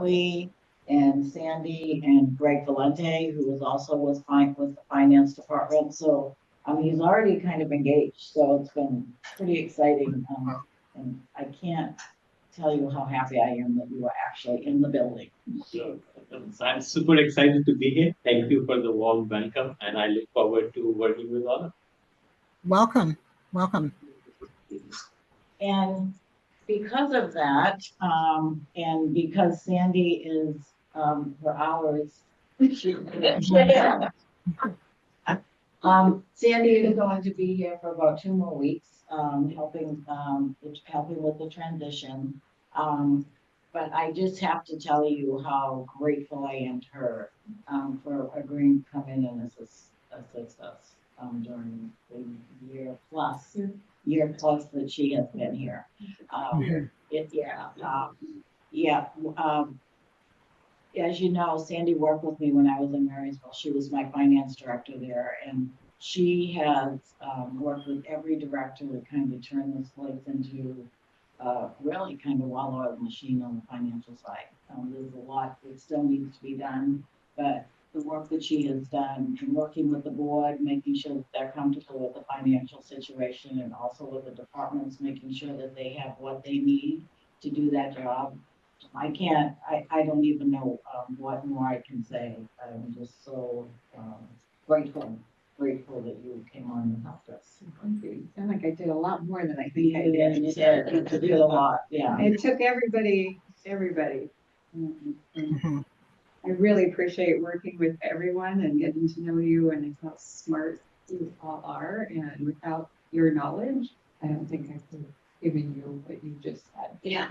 Joey and Sandy and Greg Valente, who was also with the finance department. So he's already kind of engaged. So it's been pretty exciting. And I can't tell you how happy I am that you are actually in the building. So I'm super excited to be here. Thank you for the warm welcome, and I look forward to working with all of you. Welcome. Welcome. And because of that, and because Sandy is for hours, Sandy is going to be here for about 2 more weeks, helping with the transition. But I just have to tell you how grateful I am to her for agreeing to come in and assist us during the year plus that she has been here. As you know, Sandy worked with me when I was in Marysville. She was my finance director there, and she has worked with every director to kind of turn this place into really kind of well-oiled machine on the financial side. There's a lot that still needs to be done, but the work that she has done in working with the board, making sure that they're comfortable with the financial situation, and also with the departments, making sure that they have what they need to do that job. I don't even know what more I can say. I'm just so grateful that you came on and helped us. You sound like I did a lot more than I think I did. You did a lot, yeah. It took everybody. Mm-hmm. I really appreciate working with everyone and getting to know you and how smart you all are. And without your knowledge, I don't think I could have given you what you just said. Yeah.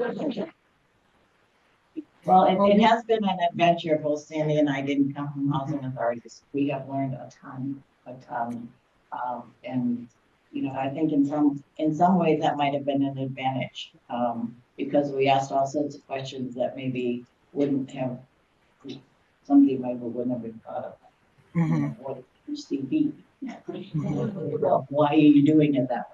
Well, it has been an adventure. Both Sandy and I didn't come from housing authorities. We have learned a ton. And I think in some ways that might have been an advantage because we asked all sorts of questions that maybe wouldn't have somebody maybe wouldn't have been thought of. Mm-hmm. What is CB? Why are you doing it that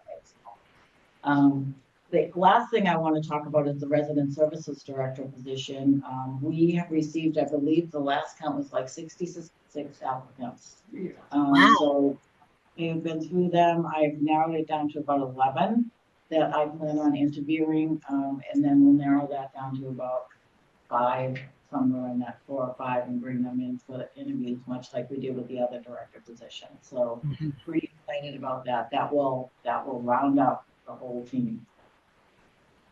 way? The last thing I want to talk about is the resident services director position. We have received, I believe the last count was like 66 applicants. Wow. So we've been through them. I've narrowed it down to about 11 that I plan on interviewing. And then we'll narrow that down to about 5, somewhere in that 4 or 5, and bring them in for the interviews, much like we did with the other director position. So pretty excited about that. That will round up the whole team.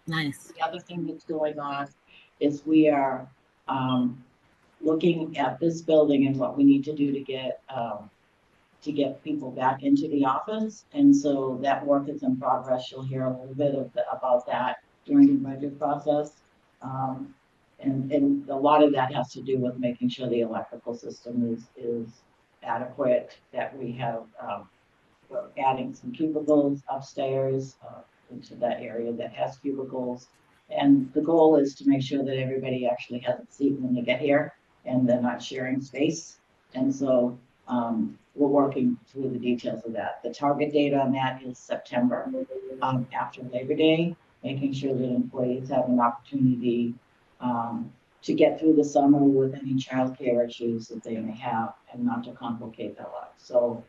Nice. The other thing that's going on is we are looking at this building and what we need to do to get people back into the office. And so that work is in progress. You'll hear a little bit about that during the budget process. And a lot of that has to do with making sure the electrical system is adequate, that we have adding some cubicles upstairs into that area that has cubicles. And the goal is to make sure that everybody actually has a seat when they get here and they're not sharing space. And so we're working through the details of that. The target date on that is September, after Labor Day, making sure that employees have an opportunity to get through the summer with any childcare issues that they may have and not to complicate their lives. So,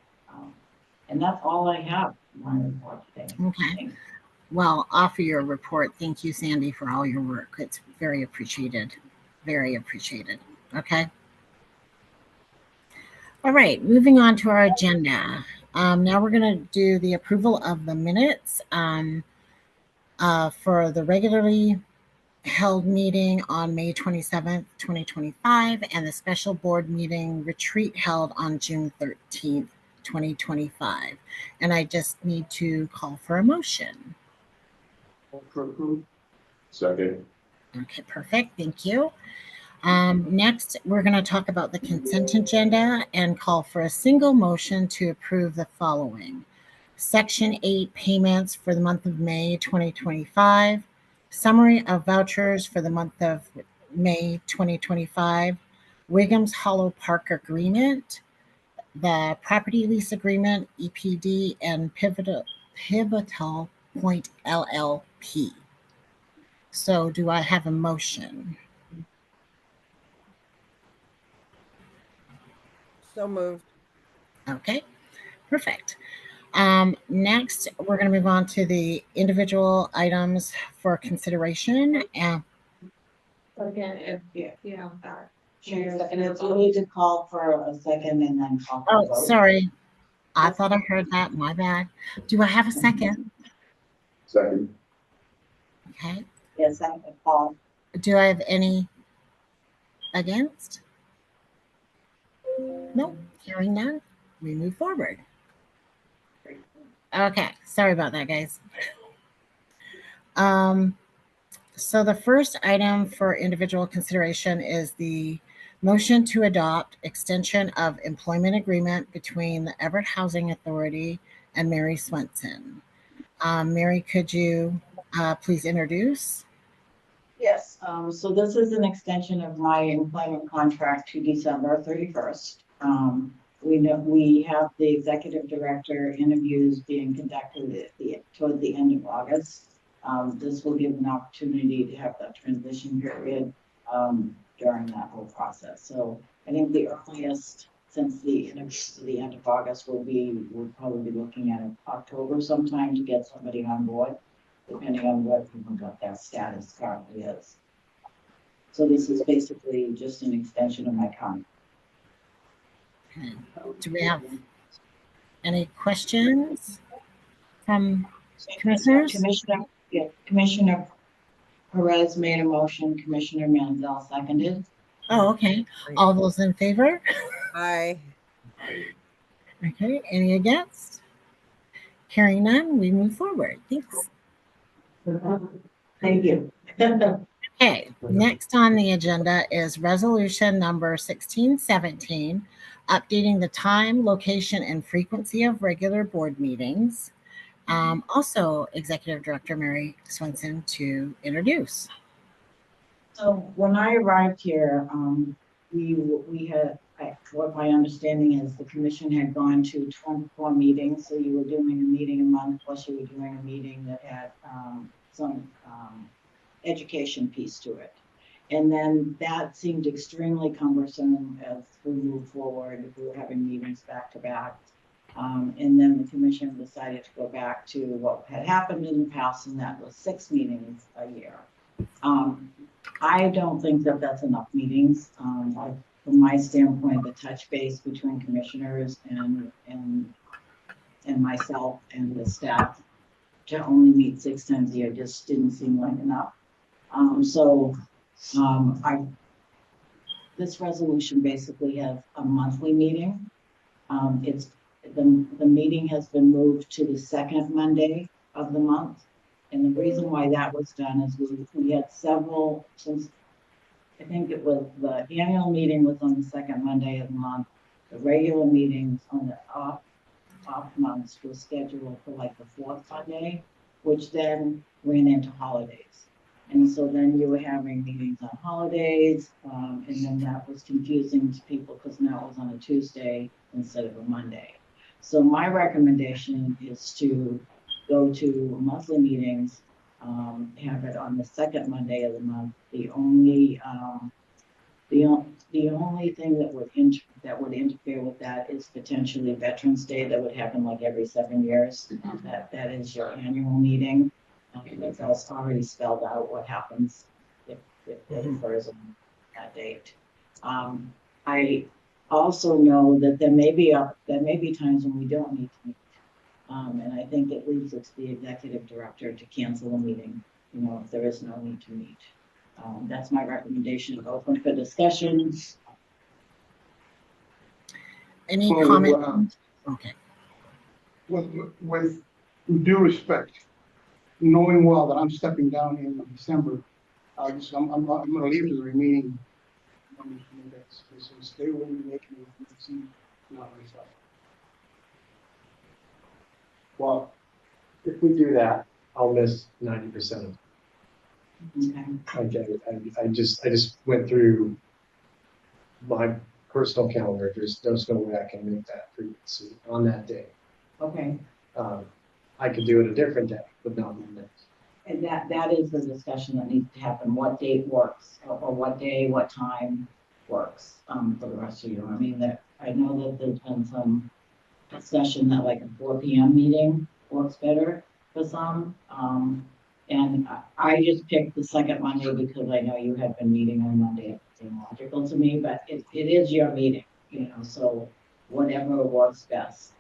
and that's all I have on my report today. Okay. Well, offer your report. Thank you, Sandy, for all your work. It's very appreciated. Very appreciated. Okay. All right. Moving on to our agenda. Now we're going to do the approval of the minutes for the regularly held meeting on May 27th, 2025, and the special board meeting retreat held on June 13th, 2025. And I just need to call for a motion. Second. Okay, perfect. Thank you. Next, we're going to talk about the consent agenda and call for a single motion to approve the following. Section 8 payments for the month of May 2025. Summary of vouchers for the month of May 2025. Wiggums Hollow Park Agreement. The property lease agreement, EPD, and Pivotal Point LLP. So do I have a motion? So moved. Okay, perfect. Next, we're going to move on to the individual items for consideration. And Yeah. Sure, and it's, you need to call for a second and then call for a oh, vote. sorry, I thought I heard that. My bad. Do I have a second? Second. Okay. Yes, I can call. Do I have any against? Nope. Hearing none, we move forward. Okay. Sorry about that, guys. So the first item for individual consideration is the motion to adopt extension of employment agreement between the Everett Housing Authority and Mary Swenson. Mary, could you please introduce? Yes, so this is an extension of my employment contract to December 31st. We know, we have the executive director interviews being conducted toward the end of August. This will give an opportunity to have that transition period, during that whole process. So I think the earliest, since the interviews to the end of August we'll probably be looking at October sometime to get somebody on board, depending on what their status currently is. So this is basically just an extension of my contract. Okay. Do we have any questions from commissioners? Commissioner Perez made a motion, Commissioner Manzel seconded. Oh, okay. All those in favor? Aye. Okay. Any against? Hearing none, we move forward. Thanks. Thank you. Okay, next on the agenda is resolution number 1617, updating the time, location, and frequency of regular board meetings. Also, Executive Director Mary Swenson to introduce. So when I arrived here, we had, what my understanding is the commission had gone to 24 meetings. So you were doing a meeting a month, plus you were doing a meeting that had some education piece to it. And then that seemed extremely cumbersome as we moved forward. We were having meetings back to back. And then the commission decided to go back to what had happened in the past, and that was 6 meetings a year. I don't think that that's enough meetings. From my standpoint, the touch base between commissioners and myself and the staff to only meet 6 times a year just didn't seem like enough. This resolution basically has a monthly meeting. It's the meeting has been moved to the second Monday of the month. And the reason why that was done is we had several, since I think it was the annual meeting was on the second Monday of the month. The regular meetings on the off months was scheduled for like the 4th Monday, which then ran into holidays. And so then you were having meetings on holidays, and then that was confusing to people because now it was on a Tuesday instead of a Monday. So my recommendation is to go to monthly meetings, have it on the second Monday of the month. The only thing that would interfere with that is potentially Veterans Day that would happen like every 7 years. That is your annual meeting. It's already spelled out what happens if it occurs on that date. I also know that there may be times when we don't need to meet. And I think it leaves it to the executive director to cancel a meeting, if there is no need to meet. That's my recommendation. Open for discussion. Any Well, comment? Okay. With due respect, knowing well that I'm stepping down in December, I'm going to leave the remaining. So stay with me, make me see, not myself. Well, if we do that, I'll miss 90% of Okay. it. I just went through my personal calendar. There's no way I can make that frequency on that day. Okay. I could do it a different day, but not on this. And that is the discussion that needs to happen. What date works, or what day, what time works, for the rest of you. I mean, that I know that there's been some discussion that like a 4 p.m. meeting works better for some. And I just picked the second Monday because I know you had been meeting on Monday. It seemed logical to me, but it is your meeting, so whatever works best.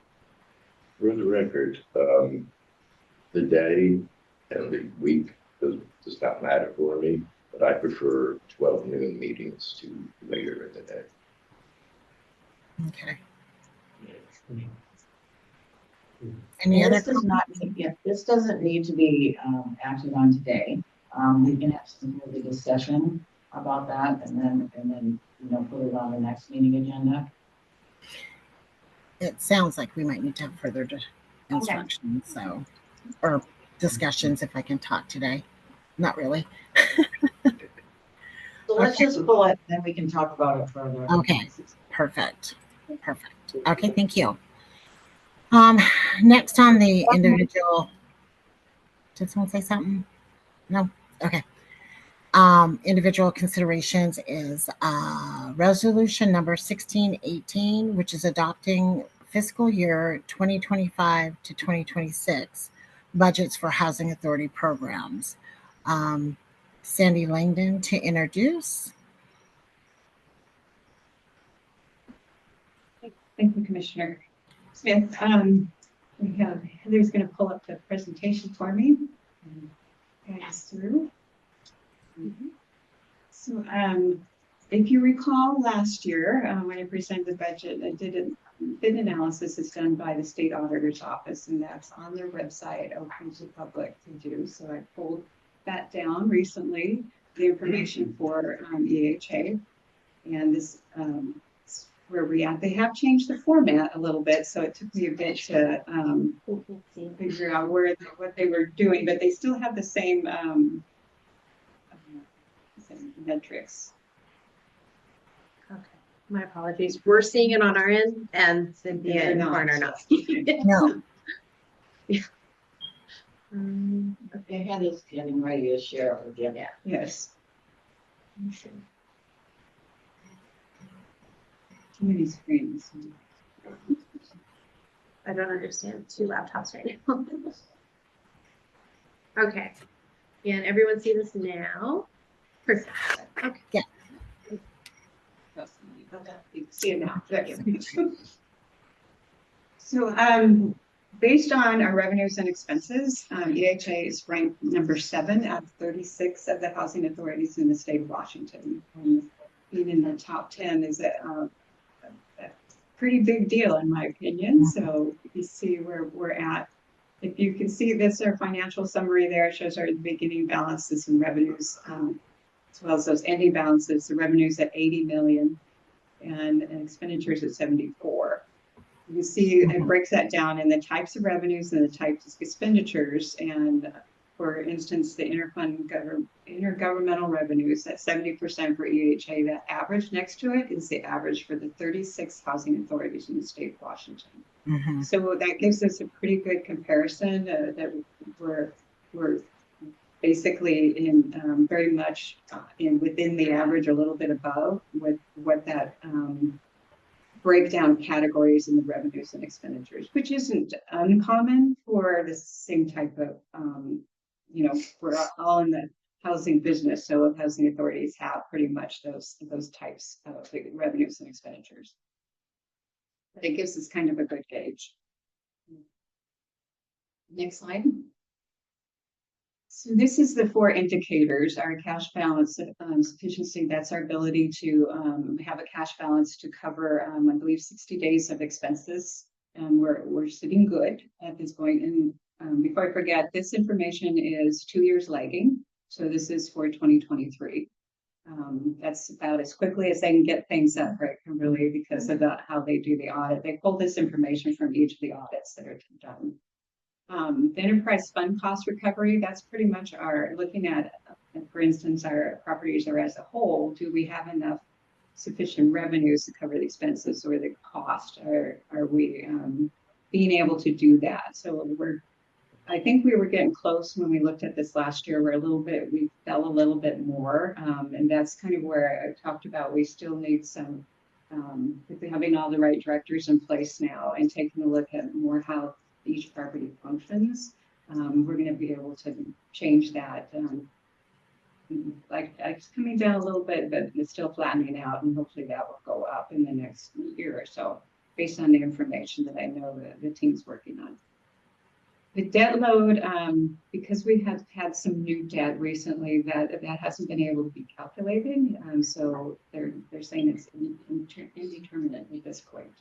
For the record, the day and the week does not matter for me, but I prefer 12 noon meetings to later in the day. Okay. Any Well, other? this does not, this doesn't need to be acted on today. We can have some further discussion about that and then, put it on the next meeting agenda. It sounds like we might need to have further instructions, so, or discussions if I can talk today. Not really. So let's Okay. just pull it, then we can talk about it further. Okay. Perfect. Perfect. Okay, thank you. Next on the individual, did someone say something? No? Okay. Individual considerations is resolution number 1618, which is adopting fiscal year 2025 to 2026 budgets for housing authority programs. Sandy Langdon to introduce. Thank you, Commissioner Smith. We have Heather's going to pull up the presentation for me and guide us through. So, if you recall last year, when I presented the budget, I did a bid analysis is done by the state auditor's office, and that's on their website, open to the public to do. So I pulled that down recently, the information for EHA, and this where we at. They have changed the format a little bit, so it took me a bit to figure out what they were doing, but they still have the same metrics. Okay, my apologies. We're seeing it on our end and Cynthia and Lauren are not. No. Okay, Heather's getting ready to share it with you. Yeah. Yes. Too many screens. I don't understand 2 laptops right now. Okay. Can everyone see this now? Perfect. Okay. Yeah. Okay, you can see it now. There you go. So, based on our revenues and expenses, EHA is ranked number 7 out of 36 of the housing authorities in the state of Washington. Being in the top 10 is a pretty big deal, in my opinion. So you see where we're at. If you can see this, our financial summary there shows our beginning balances and revenues, as well as those ending balances. The revenues at 80 million and expenditures at 74. You see it breaks that down in the types of revenues and the types of expenditures. And for instance, the intergovernmental revenues at 70% for EHA, that average next to it is the average for the 36 housing authorities in the state of Washington. Mm-hmm. So that gives us a pretty good comparison that we're basically in very much within the average, a little bit above with what that breakdown categories in the revenues and expenditures, which isn't uncommon for the same type of, we're all in the housing business, so housing authorities have pretty much those types of revenues and expenditures. But it gives us kind of a good gauge. Next slide. So this is the 4 indicators, our cash balance sufficiency. That's our ability to have a cash balance to cover, I believe, 60 days of expenses. And we're sitting good at this point. And before I forget, this information is 2 years lagging. So this is for 2023. That's about as quickly as they can get things up, right, Kimberly, because of how they do the audit. They pull this information from each of the audits that are done. The enterprise fund cost recovery, that's pretty much our looking at, for instance, our properties are as a whole, do we have enough sufficient revenues to cover the expenses or the cost? Are we being able to do that? So I think we were getting close when we looked at this last year. We fell a little bit more. And that's kind of where I talked about, we still need some With having all the right directors in place now and taking a look at more how each property functions, we're gonna be able to change that. Like it's coming down a little bit, but it's still flattening out, and hopefully that will go up in the next year or so, based on the information that I know that the team's working on. The debt load, because we have had some new debt recently, that hasn't been able to be calculated. So they're saying it's indeterminate at this point.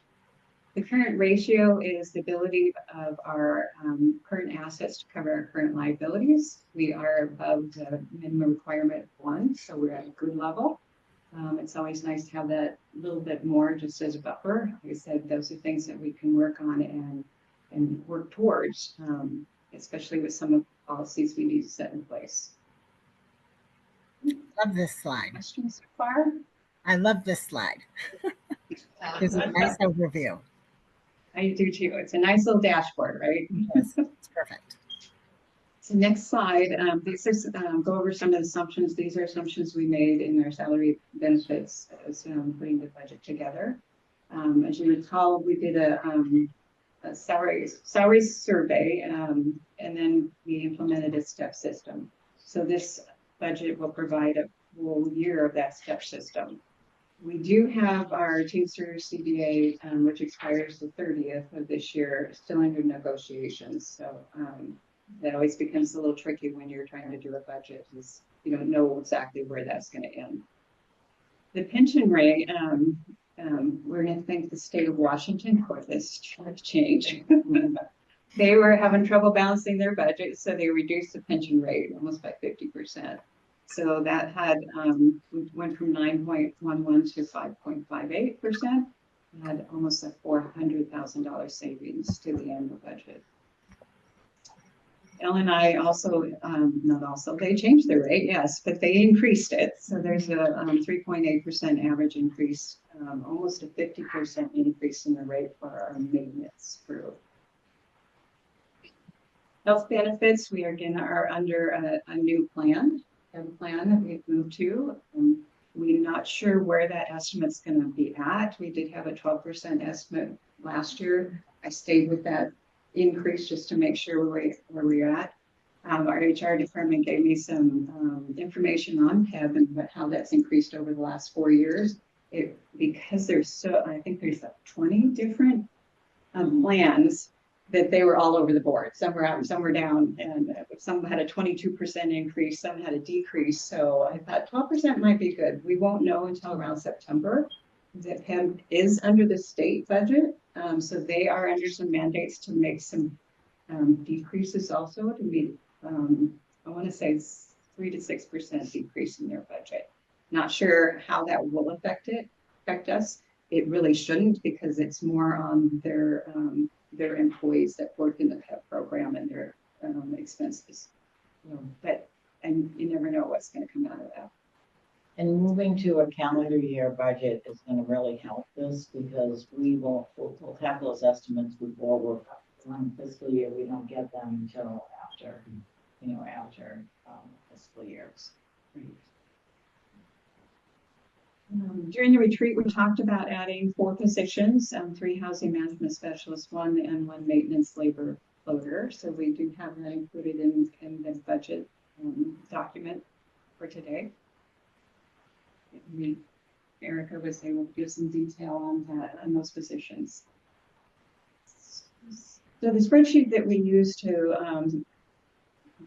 The current ratio is the ability of our current assets to cover our current liabilities. We are above the minimum requirement of 1, so we're at a good level. It's always nice to have that little bit more just as a buffer. Like I said, those are things that we can work on and work towards, especially with some of the policies we need to set in place. Love this slide. Questions so far? I love this slide. Gives a nice overview. I do too. It's a nice little dashboard, right? Yes, it's perfect. So next slide, these is go over some of the assumptions. These are assumptions we made in our salary benefits as putting the budget together. As you recall, we did a salary survey, and then we implemented a step system. So this budget will provide a full year of that step system. We do have our Teamsters CBA, which expires the 30th of this year, still under negotiations. So that always becomes a little tricky when you're trying to do a budget, because you don't know exactly where that's going to end. The pension rate, we're going to thank the state of Washington for this change. They were having trouble balancing their budget, so they reduced the pension rate almost by 50%. So that had went from 9.11 to 5.58%. Had almost a $400,000 savings to the annual budget. L&I also, not also, they changed their rate, yes, but they increased it. So there's a 3.8% average increase, almost a 50% increase in the rate for our maintenance crew. Health benefits, we again are under a new plan. A plan that we've moved to. We're not sure where that estimate's going to be at. We did have a 12% estimate last year. I stayed with that increase just to make sure where we're at. Our HR department gave me some information on PEB and how that's increased over the last 4 years. Because there's I think there's 20 different plans that they were all over the board. Some were up, some were down, and some had a 22% increase, some had a decrease. So I thought 12% might be good. We won't know until around September. That PEB is under the state budget, so they are under some mandates to make some decreases also to meet. I want to say it's 3 to 6% decrease in their budget. Not sure how that will affect us. It really shouldn't, because it's more on their employees that work in the PEP program and their expenses. And you never know what's going to come out of that. And moving to a calendar year budget is going to really help this, because we'll have those estimates before we're on fiscal year. We don't get them until after, after fiscal years. During the retreat, we talked about adding 4 positions, 3 housing management specialists, 1 and 1 maintenance labor floater. So we do have that included in the budget document for today. Erica was able to give some detail on those positions. So the spreadsheet that we use to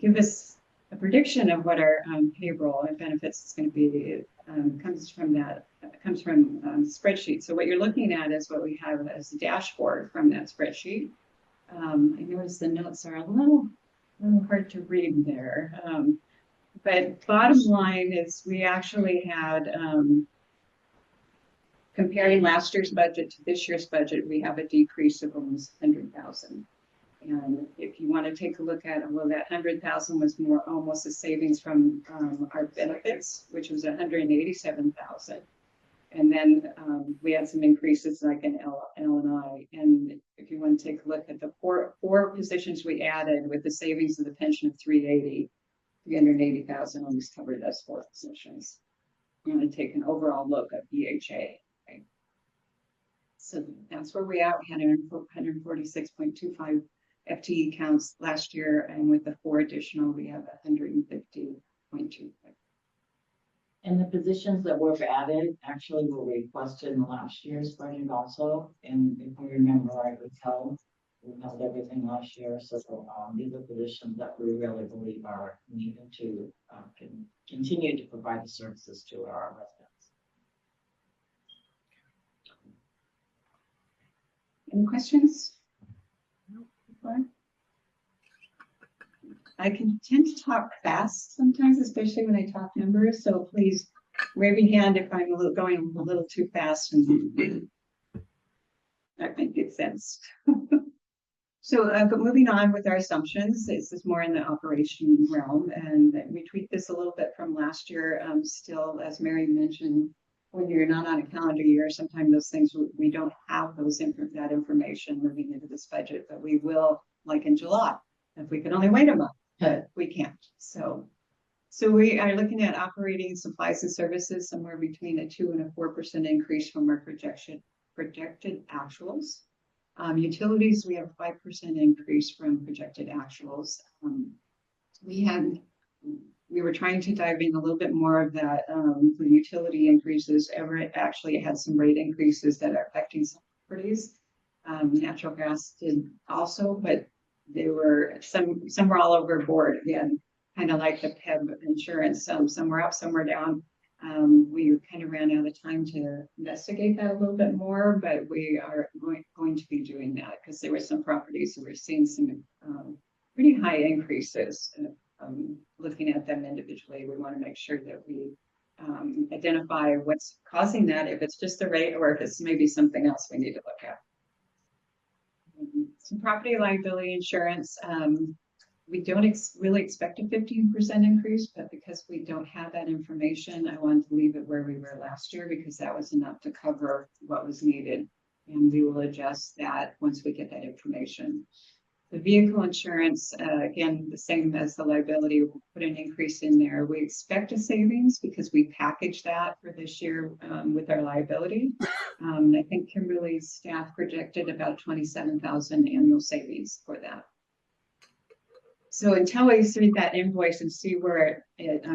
give us a prediction of what our payroll and benefits is going to be comes from spreadsheet. So what you're looking at is what we have as a dashboard from that spreadsheet. I noticed the notes are a little hard to read there. But bottom line is we actually had, comparing last year's budget to this year's budget, we have a decrease of almost 100,000. And if you want to take a look at, well, that 100,000 was more almost a savings from our benefits, which was 187,000. And then we had some increases like in L&I. And if you want to take a look at the four positions we added with the savings of the pension of 380,000 almost covered those 4 positions. I'm going to take an overall look at EHA. Okay. So that's where we at. We had 146.25 FTE counts last year, and with the 4 additional, we have 150.25. And the positions that were added actually were requested in last year's budget also, and if we remember right, we held everything last year, so, these are positions that we really believe are needed to, continue to provide the services to our residents. Any questions? I can tend to talk fast sometimes, especially when I talk numbers, so please raise your hand if I'm going a little too fast and that might make sense. So, but moving on with our assumptions, this is more in the operation realm, and we tweaked this a little bit from last year. Still, as Mary mentioned, when you're not on a calendar year, sometimes those things, we don't have that information moving into this budget, but we will, like in July, if we could only wait a month, but we can't. So we are looking at operating supplies and services somewhere between a 2% and a 4% increase from our projected actuals. Utilities, we have a 5% increase from projected actuals. We were trying to dive in a little bit more of that for utility increases. Everett actually had some rate increases that are affecting some properties. Natural gas did also, but they were some were all overboard again, kind of like the PEB insurance. Some were up, some were down. We kind of ran out of time to investigate that a little bit more, but we are going to be doing that because there were some properties that we're seeing some pretty high increases. Looking at them individually, we want to make sure that we identify what's causing that, if it's just the rate or if it's maybe something else we need to look at. Some property liability insurance. We don't really expect a 15% increase, but because we don't have that information, I wanted to leave it where we were last year because that was enough to cover what was needed. And we will adjust that once we get that information. The vehicle insurance, again, the same as the liability, we'll put an increase in there. We expect a savings because we packaged that for this year with our liability. I think Kimberly's staff projected about 27,000 annual savings for that. So until we see that invoice and see where it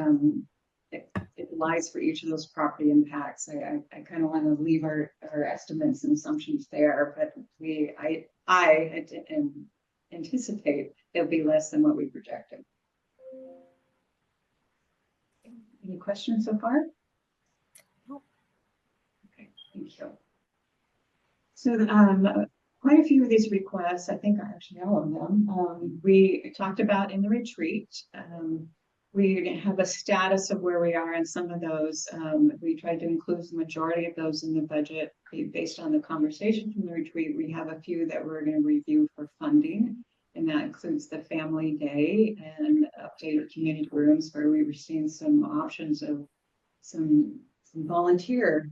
lies for each of those property impacts, I kind of want to leave our estimates and assumptions there, but I anticipate it'll be less than what we projected. Any questions so far? Okay, thank you. So quite a few of these requests, I think actually all of them, we talked about in the retreat. We have a status of where we are in some of those. We tried to include the majority of those in the budget based on the conversation from the retreat. We have a few that we're going to review for funding, and that includes the family day and updated community rooms, where we were seeing some options of some volunteer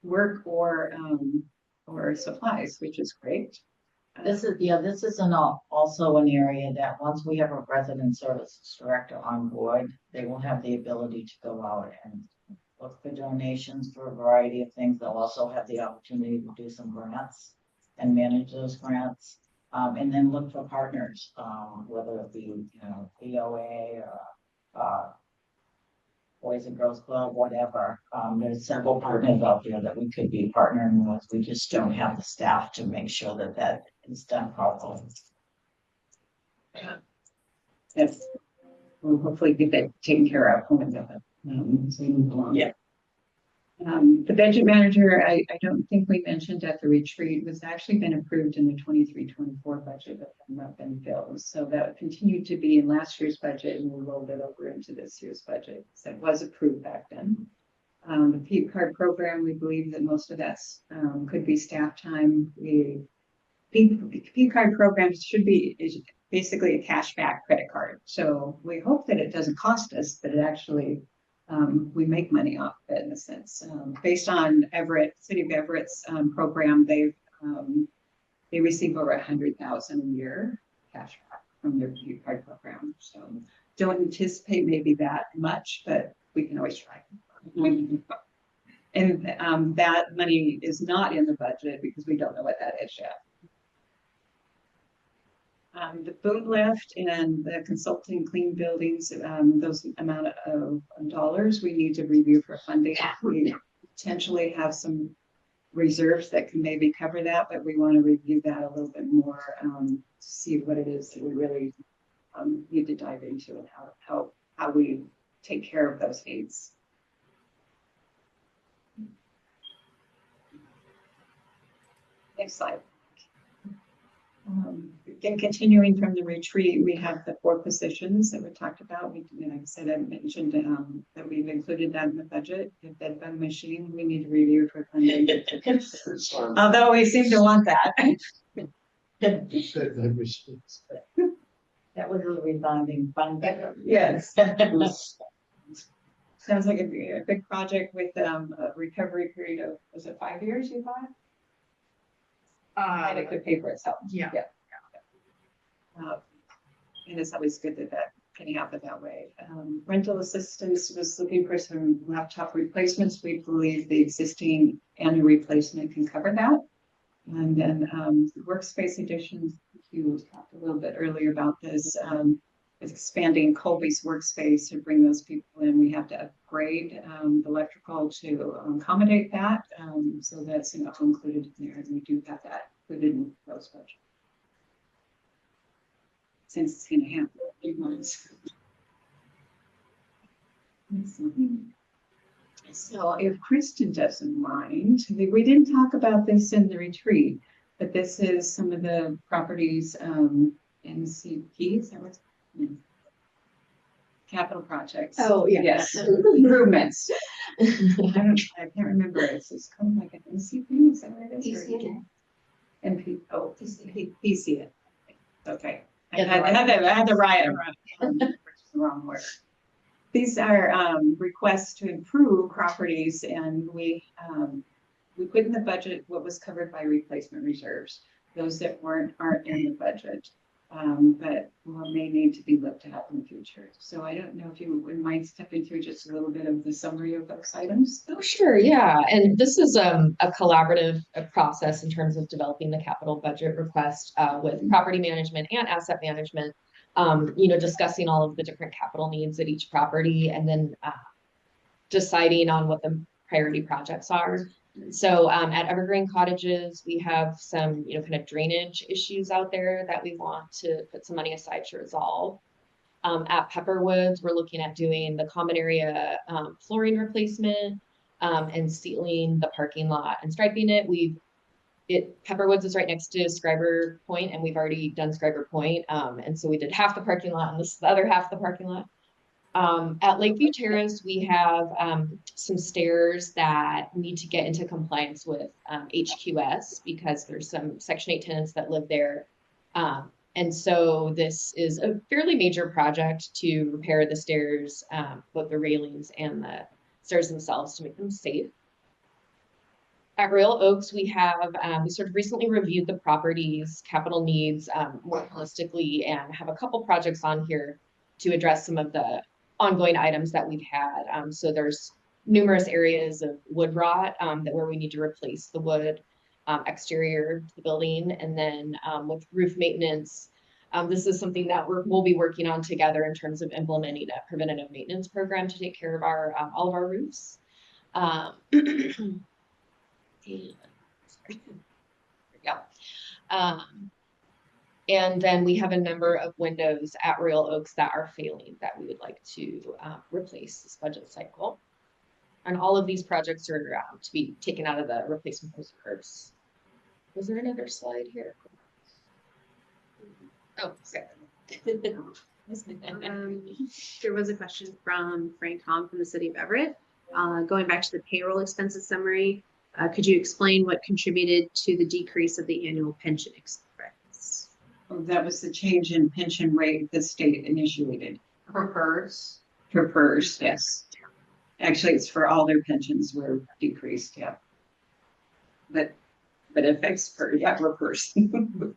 work or supplies, which is great. This is also an area that once we have a resident services director on board, they will have the ability to go out and look for donations for a variety of things. They'll also have the opportunity to do some grants and manage those grants, and then look for partners, whether it be, POA or Boys and Girls Club, whatever. There's several partners out there that we could be partnering with. We just don't have the staff to make sure that that is done properly. Yes, we'll hopefully get that taken care of when we get it. So we move along. Yeah. The budget manager, I don't think we mentioned at the retreat, was actually been approved in the 23-24 budget, but have not been filled. So that continued to be in last year's budget, and we rolled it over into this year's budget. So it was approved back then. The P card program, we believe that most of that could be staff time. P card programs is basically a cashback credit card. So we hope that it doesn't cost us, but it actually we make money off of it in a sense. Based on City of Everett's program, they receive over 100,000 a year cash back from their P card program. So don't anticipate maybe that much, but we can always try. And that money is not in the budget because we don't know what that is yet. The boom lift and the consulting clean buildings, those amount of dollars we need to review for funding. We potentially have some reserves that can maybe cover that, but we want to review that a little bit more, to see what it is that we really need to dive into and how we take care of those needs. Next slide. Again, continuing from the retreat, we have the 4 positions that we talked about. Like I said, I mentioned that we've included that in the budget. The bed bug machine, we need to review for funding. Although we seem to want that. You said that machines. That was a reviving fund. Yes. Sounds like a big project with a recovery period of, was it 5 years you thought? And it could pay for itself. Yeah. And it's always good that can happen that way. Rental assistance was looking for some laptop replacements. We believe the existing annual replacement can cover that. And then workspace additions, you talked a little bit earlier about this, expanding Colby's workspace to bring those people in. We have to upgrade the electrical to accommodate that. So that's included in there, and we do have that included in those budget. Since it's going to happen in a few months. So if Kristen doesn't mind, we didn't talk about this in the retreat, but this is some of the properties, NCPs, that was capital projects. Oh, yeah. Yes, improvements. I can't remember. It's kind of like an NCP, is that what it is? PCA. Okay. I had to write it wrong. The wrong word. These are requests to improve properties, and we put in the budget what was covered by replacement reserves. Those that aren't in the budget, but may need to be looked at in the future. So I don't know if you wouldn't mind stepping through just a little bit of the summary of those items. Oh, sure. Yeah. And this is a collaborative process in terms of developing the capital budget request with property management and asset management, discussing all of the different capital needs at each property and then deciding on what the priority projects are. So at Evergreen Cottages, we have some, kind of drainage issues out there that we want to put some money aside to resolve. At Pepperwoods, we're looking at doing the common area flooring replacement and sealing the parking lot and striping it. Pepperwoods is right next to Scriber Point, and we've already done Scriber Point. And so we did half the parking lot and this is the other half of the parking lot. At Lakeview Terrace, we have some stairs that need to get into compliance with HQS because there's some Section 8 tenants that live there. And so this is a fairly major project to repair the stairs, both the railings and the stairs themselves to make them safe. At Royal Oaks, we sort of recently reviewed the property's capital needs more holistically and have a couple projects on here to address some of the ongoing items that we've had. So there's numerous areas of wood rot where we need to replace the wood exterior to the building. And then with roof maintenance, this is something that we'll be working on together in terms of implementing a preventative maintenance program to take care of all of our roofs. And then we have a number of windows at Royal Oaks that are failing that we would like to replace this budget cycle. And all of these projects are to be taken out of the replacement reserves. Was there another slide here? Oh, okay. There was a question from Frank Tom from the city of Everett. Going back to the payroll expenses summary, could you explain what contributed to the decrease of the annual pension expense? That was the change in pension rate the state initiated. For PERS? For PERS, yes. Actually, it's for all their pensions were decreased, yeah. But it affects PERS, yeah, we're PERS. And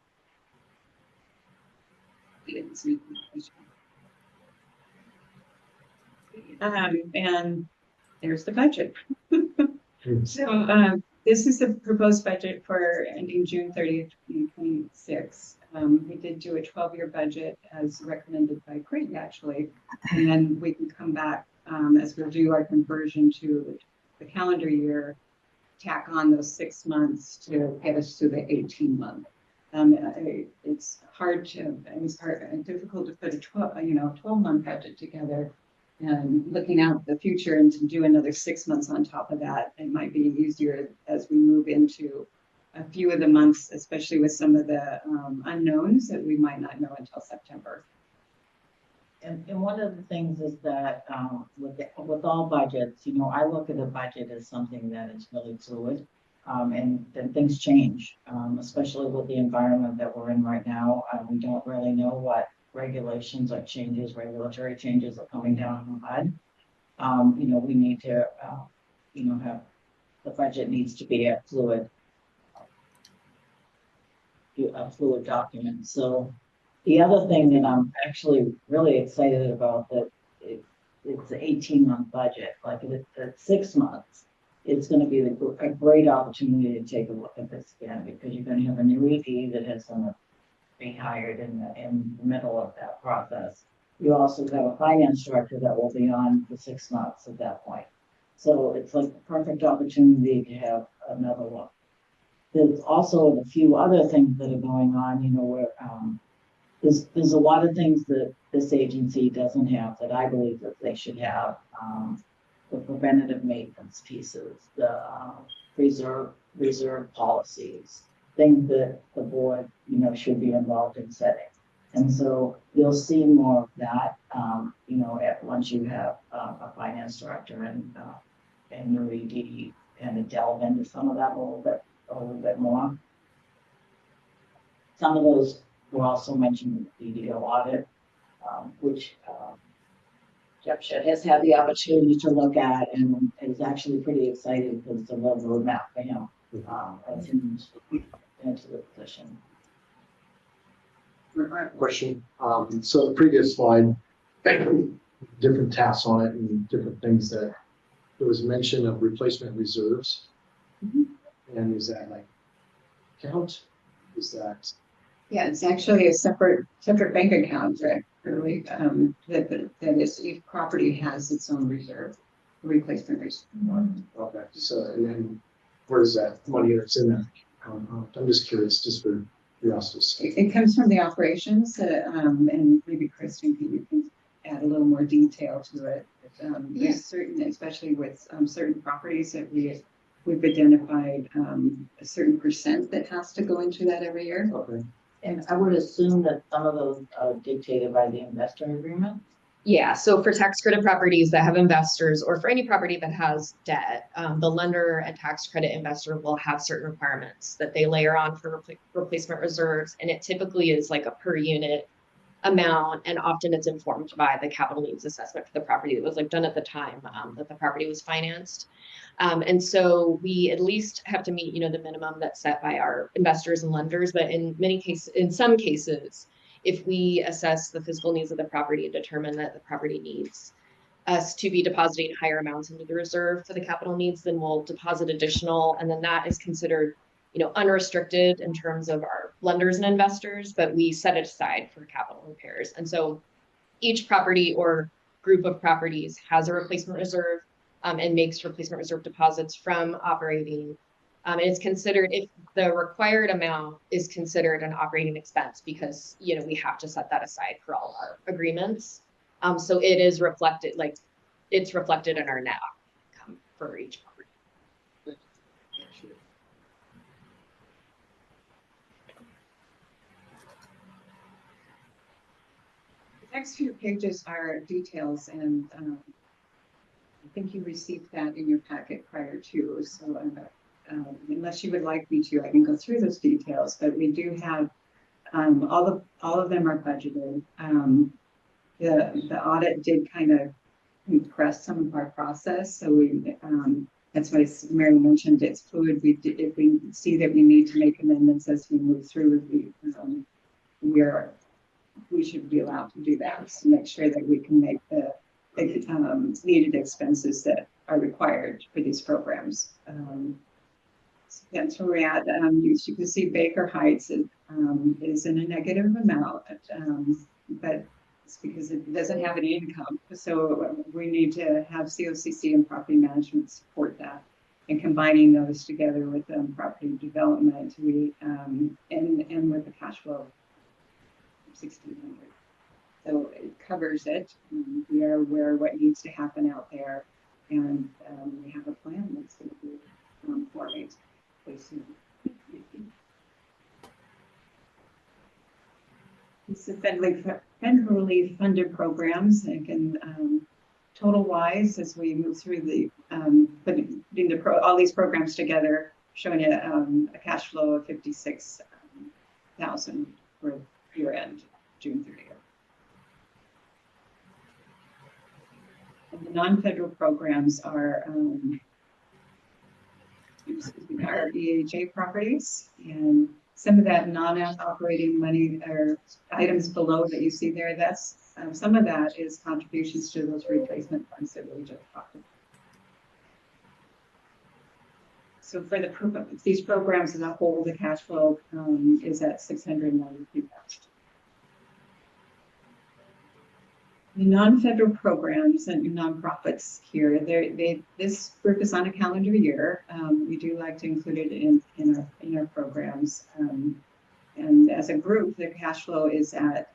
there's the budget. So, this is the proposed budget for ending June 30th, 2026. We did do a 12-year budget as recommended by Craig, actually. And then we can come back, as we'll do our conversion to the calendar year, tack on those 6 months to get us to the 18-month. It's hard to, it's difficult to put a 12-month budget together. And looking out the future and to do another 6 months on top of that, it might be easier as we move into a few of the months, especially with some of the unknowns that we might not know until September. And one of the things is that with all budgets, I look at a budget as something that is really fluid. And then things change, especially with the environment that we're in right now. We don't really know what regulations or regulatory changes are coming down the pipe. We need to, have the budget needs to be a fluid document. So the other thing that I'm actually really excited about that it's an 18-month budget, like at 6 months, it's going to be a great opportunity to take a look at this again, because you're going to have a new ED that has going to be hired in the middle of that process. You also have a finance director that will be on for 6 months at that point. So it's like the perfect opportunity to have another look. There's also a few other things that are going on, where there's a lot of things that this agency doesn't have that I believe that they should have. The preventative maintenance pieces, the reserve policies, things that the board, should be involved in setting. And so you'll see more of that, once you have a finance director and your ED kind of delve into some of that a little bit more. Some of those were also mentioned in the EDO audit, which Jeff has had the opportunity to look at and is actually pretty excited because it's a real roadmap for him as he moves into the position. Question. So the previous slide, different tasks on it and different things that there was mention of replacement reserves. And is that like count? Is that? Yeah, it's actually a separate bank account, really, that each property has its own reserve, replacement reserve. Okay, so and then where does that money that's in that? I'm just curious, just for curiosity's sake. It comes from the operations, and maybe Kristen can add a little more detail to it. There's certain, especially with certain properties that we've identified a certain percent that has to go into that every year. Okay. And I would assume that some of those are dictated by the investor agreement. Yeah, so for tax credit properties that have investors, or for any property that has debt, the lender and tax credit investor will have certain requirements that they layer on for replacement reserves. And it typically is like a per unit amount, and often it's informed by the capital needs assessment for the property that was done at the time that the property was financed. And so we at least have to meet, the minimum that's set by our investors and lenders. But in some cases, if we assess the physical needs of the property and determine that the property needs us to be depositing higher amounts into the reserve for the capital needs, then we'll deposit additional, and then that is considered, unrestricted in terms of our lenders and investors, but we set it aside for capital repairs. And so each property or group of properties has a replacement reserve and makes replacement reserve deposits from operating. And it's considered, if the required amount is considered an operating expense, because, we have to set that aside for all our agreements. So it is reflected, it's reflected in our net income for each property. The next few pages are details, and I think you received that in your packet prior to, so unless you would like me to, I can go through those details, but we do have all of them are budgeted. The audit did kind of compress some of our process, so we that's why Mary mentioned it's fluid. If we see that we need to make amendments as we move through, we should be allowed to do that to make sure that we can make the needed expenses that are required. required for these programs. So that's where we're at. You can see Baker Heights is in a negative amount, but it's because it doesn't have any income. So we need to have COCC and property management support that. And combining those together with property development, and with the cash flow of 1,600. So it covers it. We are aware of what needs to happen out there, and we have a plan that's going to be formed very soon. It's the federally funded programs, and total wise, as we move through the putting all these programs together, showing a cash flow of 56,000 for year end, June 30th. And the non-federal programs are our EHA properties, and some of that non-operating money or items below that you see there, that's some of that is contributions to those replacement funds that we just talked about. So for these programs as a whole, the cash flow is at 692,000. The non-federal programs and nonprofits here, this group is on a calendar year. We do like to include it in our programs. And as a group, the cash flow is at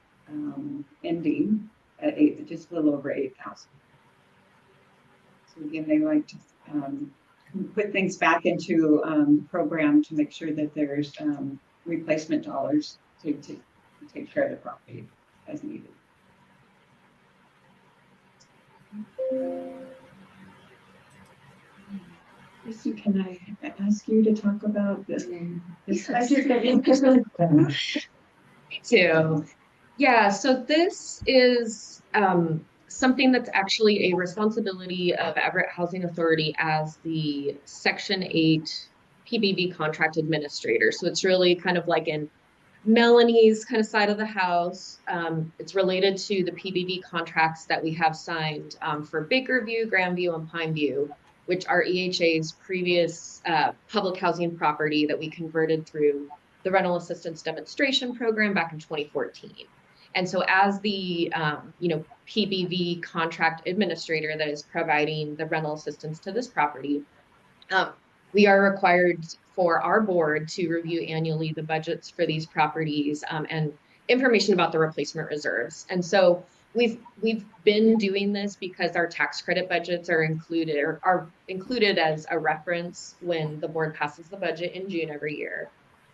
ending at just a little over 8,000. So again, they like to put things back into the program to make sure that there's replacement dollars to take care of the property as needed. Christy, can I ask you to talk about this? Me too. Yeah, so this is something that's actually a responsibility of Everett Housing Authority as the Section 8 PBB contract administrator. So it's really kind of like in Melanie's kind of side of the house. It's related to the PBB contracts that we have signed for Bakerview, Grandview, and Pineview, which are EHA's previous public housing property that we converted through the rental assistance demonstration program back in 2014. And so as the PBB contract administrator that is providing the rental assistance to this property, we are required for our board to review annually the budgets for these properties and information about the replacement reserves. And so we've been doing this because our tax credit budgets are included as a reference when the board passes the budget in June every year.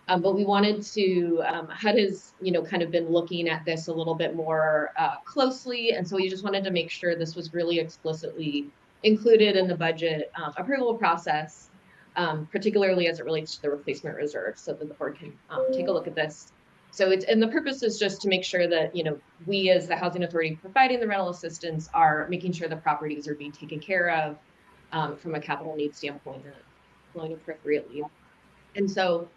But we wanted to, HUD has, kind of been looking at this a little bit more closely. And so we just wanted to make sure this was really explicitly included in the budget approval process, particularly as it relates to the replacement reserve, so that the board can take a look at this. So and the purpose is just to make sure that, we as the housing authority providing the rental assistance are making sure the properties are being taken care of from a capital needs standpoint and flowing appropriately. And so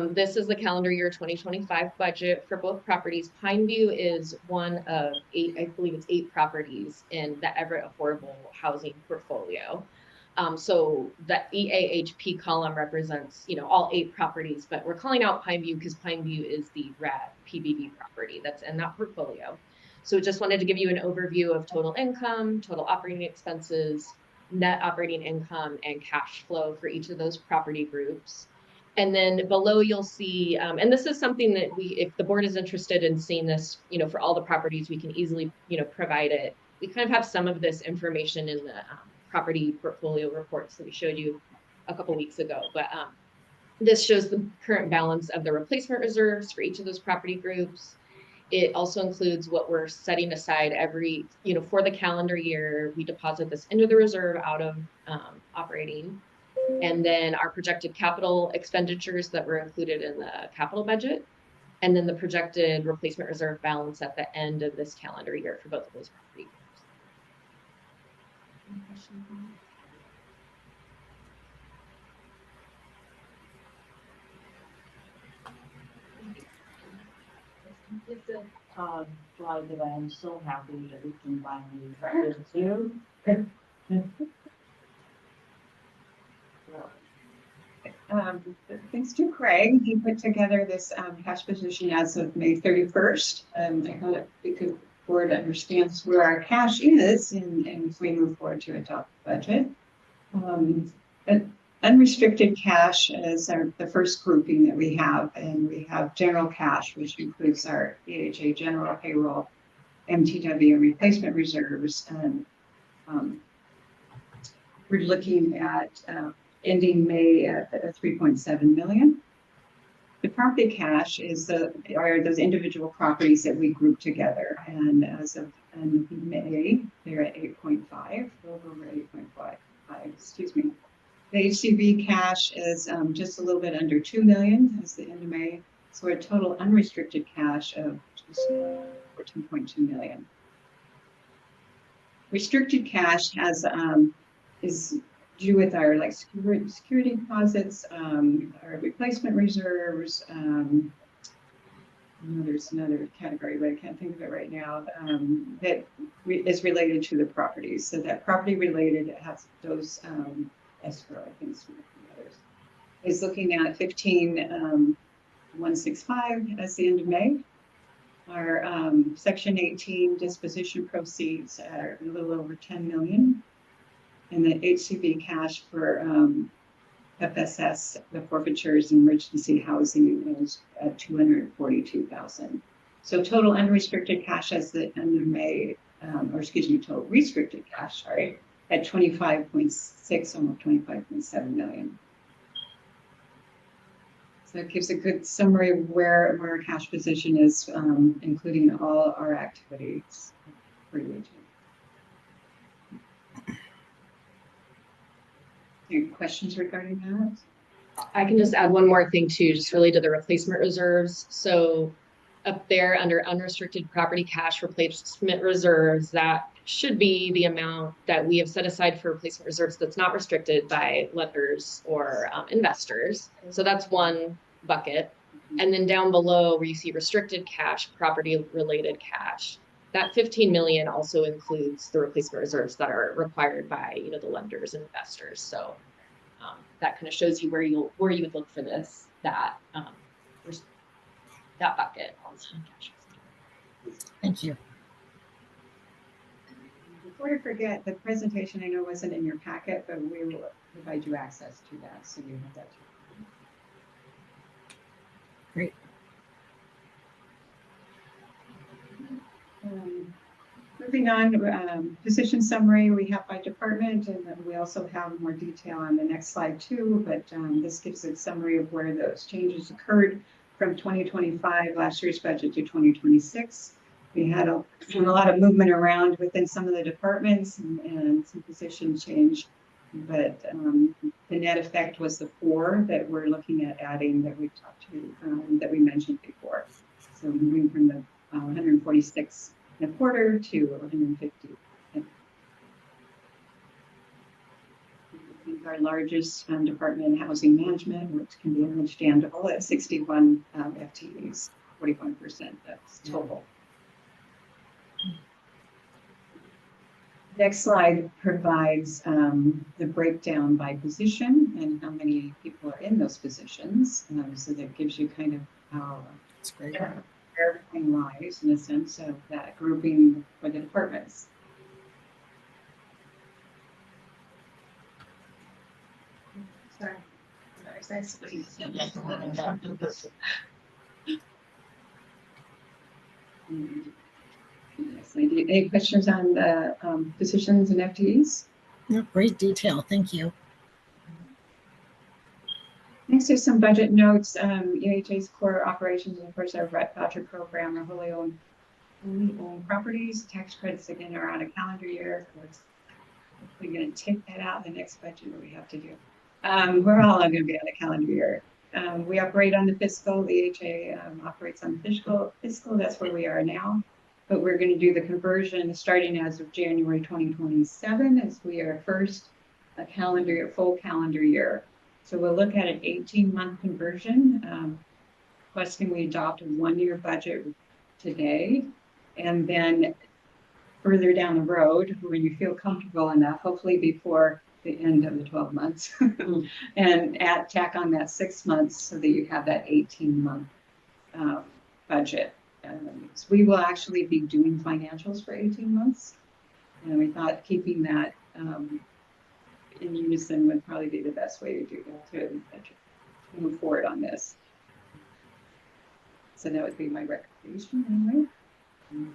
this is the calendar year 2025 budget for both properties. Pineview is one of 8, I believe it's 8 properties in the Everett Affordable Housing portfolio. So the EAHP column represents, all 8 properties, but we're calling out Pineview because Pineview is the red PBB property that's in that portfolio. So just wanted to give you an overview of total income, total operating expenses, net operating income, and cash flow for each of those property groups. And then below you'll see, and this is something that if the board is interested in seeing this, for all the properties, we can easily, provide it. We kind of have some of this information in the property portfolio reports that we showed you a couple weeks ago, but this shows the current balance of the replacement reserves for each of those property groups. It also includes what we're setting aside every, for the calendar year. We deposit this into the reserve out of operating. And then our projected capital expenditures that were included in the capital budget, and then the projected replacement reserve balance at the end of this calendar year for both of those property groups. Any questions on that? It's a slide that I am so happy that we can finally get to. Thanks to Craig, he put together this cash position as of May 31st. I thought we could board understands where our cash is and if we move forward to adopt the budget. But unrestricted cash is the first grouping that we have, and we have general cash, which includes our EHA general payroll, MTW and replacement reserves. And we're looking at ending May at 3.7 million. The property cash are those individual properties that we group together. And as of May, they're at 8.5, a little over 8.5, excuse me. The HCV cash is just a little bit under 2 million as the end of May. So a total unrestricted cash of just 14.2 million. Restricted cash is due with our like security deposits, our replacement reserves. There's another category, but I can't think of it right now. That is related to the properties. So that property related has those escrow, I think, is looking at 15,165 as the end of May. Our Section 18 disposition proceeds are a little over 10 million. And the HCV cash for FSS, the forfeitures and emergency housing, is at 242,000. So total unrestricted cash as the end of May, or excuse me, total restricted cash, sorry, at 25.6, almost 25.7 million. So it gives a good summary of where our cash position is, including all our activities for EHA. Any questions regarding that? I can just add one more thing too, just related to the replacement reserves. So up there under unrestricted property cash replacement reserves, that should be the amount that we have set aside for replacement reserves that's not restricted by lenders or investors. So that's one bucket. And then down below where you see restricted cash, property related cash, that 15 million also includes the replacement reserves that are required by, you know, the lenders and investors. So that kind of shows you where you would look for that bucket. Thank you. Before I forget, the presentation I know wasn't in your packet, but we will provide you access to that, so you have that too. Great. Moving on, position summary we have by department, and then we also have more detail on the next slide too, but this gives a summary of where those changes occurred from 2025, last year's budget, to 2026. We had a lot of movement around within some of the departments and some position change, but the net effect was the 4 that we're looking at adding that we talked to, that we mentioned before. So moving from the 146 and a quarter to 150. Our largest department, housing management, which can be understandable, at 61 FTEs, 41%, that's total. Next slide provides the breakdown by position and how many people are in those positions. So that gives you kind of how everything lies in a sense of that grouping for the departments. Sorry. Any questions on the positions and FTEs? No, great detail. Thank you. Next is some budget notes. EHA's core operations, and of course, our voucher program, our wholly owned properties. Tax credits again are on a calendar year. We're going to take that out in the next budget. What we have to do. We're all going to be on a calendar year. We operate on the fiscal. The EHA operates on the fiscal. That's where we are now. But we're going to do the conversion starting as of January 2027, as we are first full calendar year. So we'll look at an 18-month conversion, requesting we adopt a 1-year budget today, and then further down the road, when you feel comfortable enough, hopefully before the end of the 12 months, and tack on that 6 months so that you have that 18-month budget. So we will actually be doing financials for 18 months. And we thought keeping that in unison would probably be the best way to do that, to move forward on this. So that would be my recommendation anyway.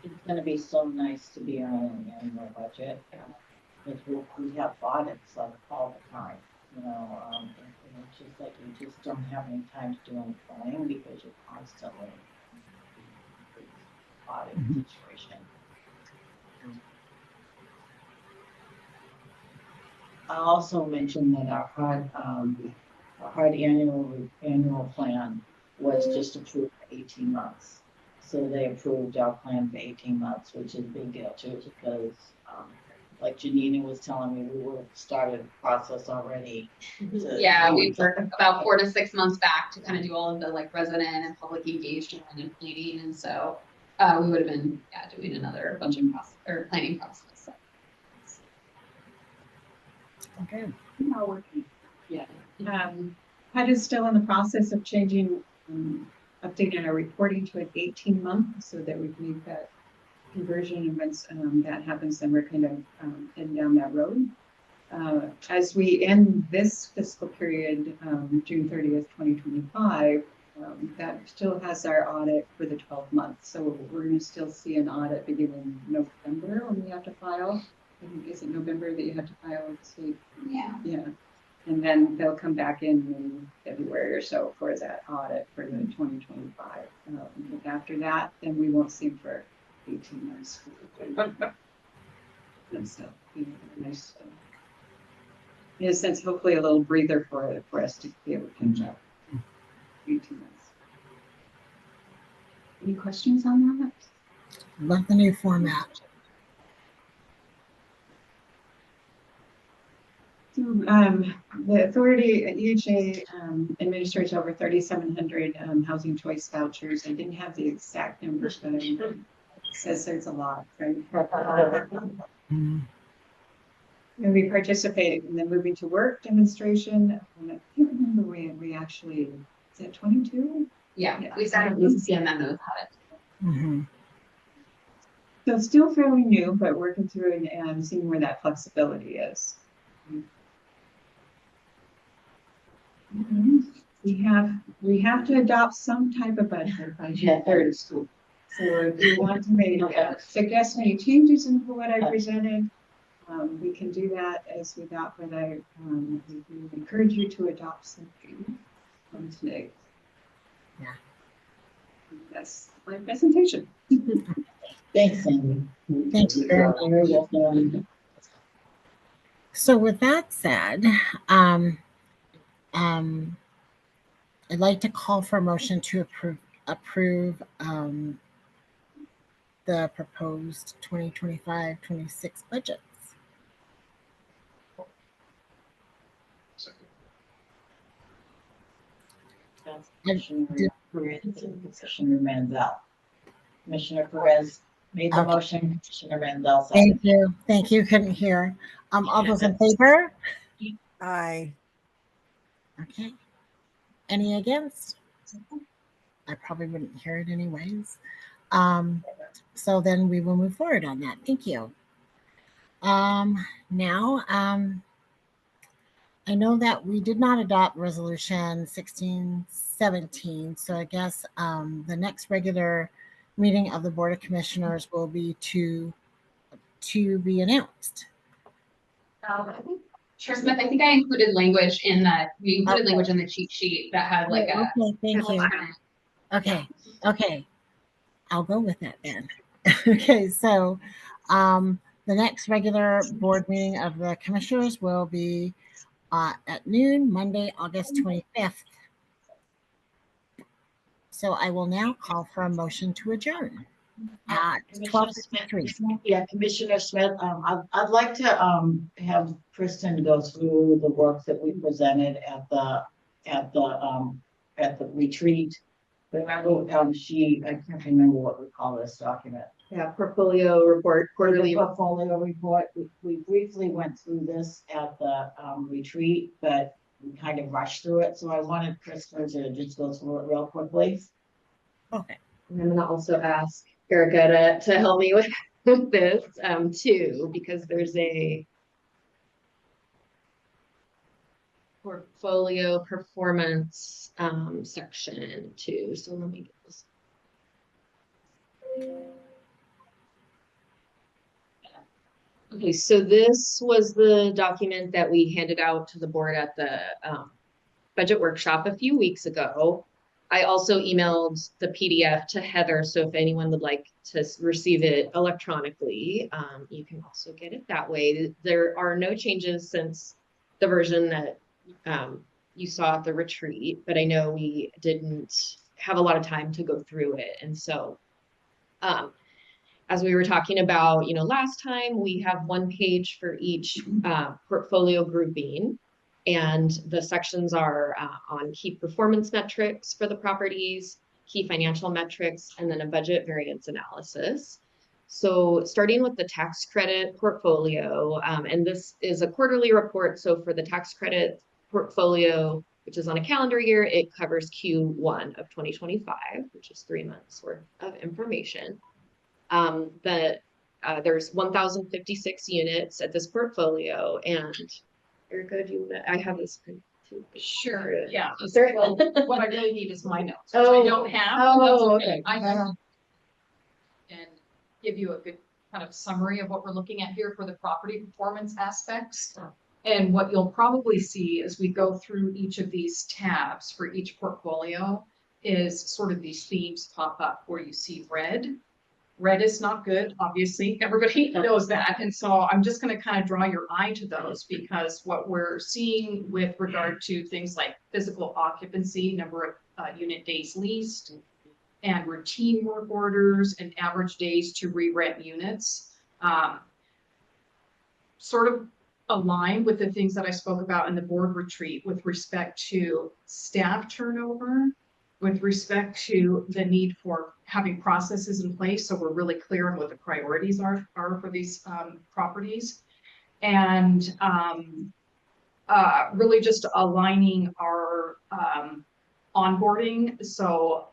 It's gonna be so nice to be on an annual budget. Because we have audits like all the time, you know, and it's just like you just don't have any time to do any planning because you're constantly audit situation. I also mentioned that our hard annual plan was just approved for 18 months. So they approved our plan for 18 months, which is a big deal too, because like Janina was telling me, we would have started the process already. Yeah, we were about 4 to 6 months back to kind of do all of the like resident and public engagement and planning, and so we would have been doing another budget process or planning process. Okay. Yeah. HUD is still in the process of changing, updating our reporting to an 18-month so that we can make that conversion. And once that happens, then we're kind of heading down that road. As we end this fiscal period, June 30th, 2025, that still has our audit for the 12 months. So we're going to still see an audit beginning in November when we have to file. I think, is it November that you have to file with the state? Yeah. Yeah. And then they'll come back in February or so for that audit for the 2025. After that, then we won't see them for 18 months. And so, nice. In a sense, hopefully a little breather for us to be able to catch up. 18 months. Any questions on that? Love the new format. So, the authority at EHA administers over 3,700 housing choice vouchers. I didn't have the exact numbers, but it says there's a lot, right? Mm. And we participated in the Moving to Work demonstration. I can't remember when we actually, is that 22? Yeah, we started using CMM with HUD. Mm-hmm. So still fairly new, but working through and seeing where that flexibility is. We have to adopt some type of budget by June 3rd. So if you want to make suggest any changes into what I presented, we can do that as we got, but I encourage you to adopt something from today. Yeah. That's my presentation. Thanks, Sandy. Thank you very much. So with that said, I'd like to call for a motion to approve the proposed 2025-26 budgets. That's Commissioner Perez and Commissioner Mandel. Commissioner Perez made the motion, Commissioner Mandel seconded. Thank you. Thank you. Couldn't hear. All those in favor? Aye. Okay. Any against? I probably wouldn't hear it anyways. So then we will move forward on that. Thank you. Now, I know that we did not adopt resolution 1617. So I guess the next regular meeting of the Board of Commissioners will be to be announced. I think, Chair Smith, I think I included language in that. We included language in the cheat sheet that had like a. Okay, thank you. Okay, okay. I'll go with that then. Okay, so the next regular board meeting of the commissioners will be at noon, Monday, August 25th. So I will now call for a motion to adjourn at 12:53. Yeah, Commissioner Smith, I'd like to have Kristen go through the work that we presented at the retreat. Remember, I can't remember what we call this document. Yeah, portfolio report, For the quarterly. portfolio report, we briefly went through this at the retreat, but we kind of rushed through it, so I wanted Kristen to just go through it real quickly. Okay. And I'm gonna also ask Erica to help me with this too, because there's a portfolio performance section too. So let me get this. Okay, so this was the document that we handed out to the board at the budget workshop a few weeks ago. I also emailed the PDF to Heather, so if anyone would like to receive it electronically, you can also get it that way. There are no changes since the version that you saw at the retreat, but I know we didn't have a lot of time to go through it. And so as we were talking about, last time, we have one page for each portfolio grouping. And the sections are on key performance metrics for the properties, key financial metrics, and then a budget variance analysis. So starting with the tax credit portfolio, and this is a quarterly report. So for the tax credit portfolio, which is on a calendar year, it covers Q1 of 2025, which is 3 months worth of information. There's 1,056 units at this portfolio, and Erica, I have this print too. Sure, yeah. Sorry. What I really need is my notes, which Oh. I don't have. Oh, That's okay. I can and give you a good kind of summary of what we're looking at here for the property performance aspects. And what you'll probably see as we go through each of these tabs for each portfolio is sort of these themes pop up where you see red. Red is not good, obviously, everybody knows that. And so I'm just going to kind of draw your eye to those, because what we're seeing with regard to things like physical occupancy, number of unit days leased, and routine work orders and average days to re-rent units, sort of align with the things that I spoke about in the board retreat with respect to staff turnover, with respect to the need for having processes in place, so we're really clear on what the priorities are for these properties, and really just aligning our onboarding, so